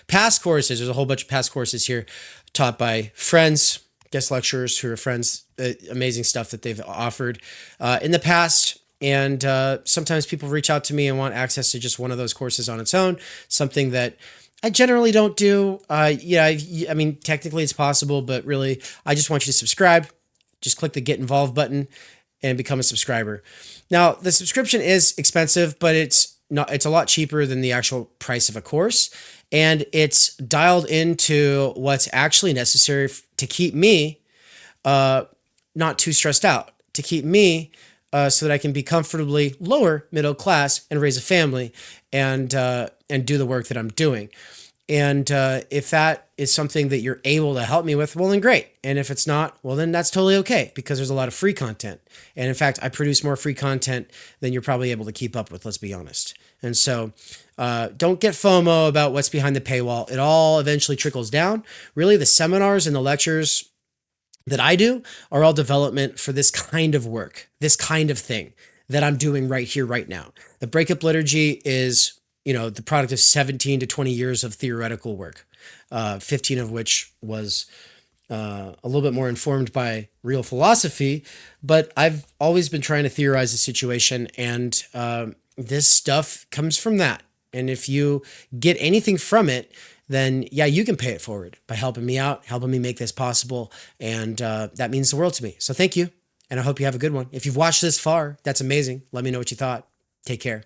Past courses. There's a whole bunch of past courses here taught by friends, guest lecturers who are friends. Amazing stuff that they've offered in the past. And sometimes people reach out to me and want access to just one of those courses on its own, something that I generally don't do. I mean, technically it's possible, but really, I just want you to subscribe. Just click the Get Involved button and become a subscriber. Now, the subscription is expensive, but it's a lot cheaper than the actual price of a course. And it's dialed into what's actually necessary to keep me not too stressed out, to keep me so that I can be comfortably lower middle class and raise a family and do the work that I'm doing. And if that is something that you're able to help me with, well, then great. And if it's not, well, then that's totally okay, because there's a lot of free content. And in fact, I produce more free content than you're probably able to keep up with, let's be honest. And so don't get FOMO about what's behind the paywall. It all eventually trickles down. Really, the seminars and the lectures that I do are all development for this kind of work, this kind of thing that I'm doing right here, right now. The Breakup Liturgy is the product of 17 to 20 years of theoretical work, 15 of which was a little bit more informed by real philosophy, but I've always been trying to theorize the situation, and this stuff comes from that. And if you get anything from it, then you can pay it forward by helping me out, helping me make this possible, and that means the world to me. So thank you, and I hope you have a good one. If you've watched this far, that's amazing. Let me know what you thought. Take care.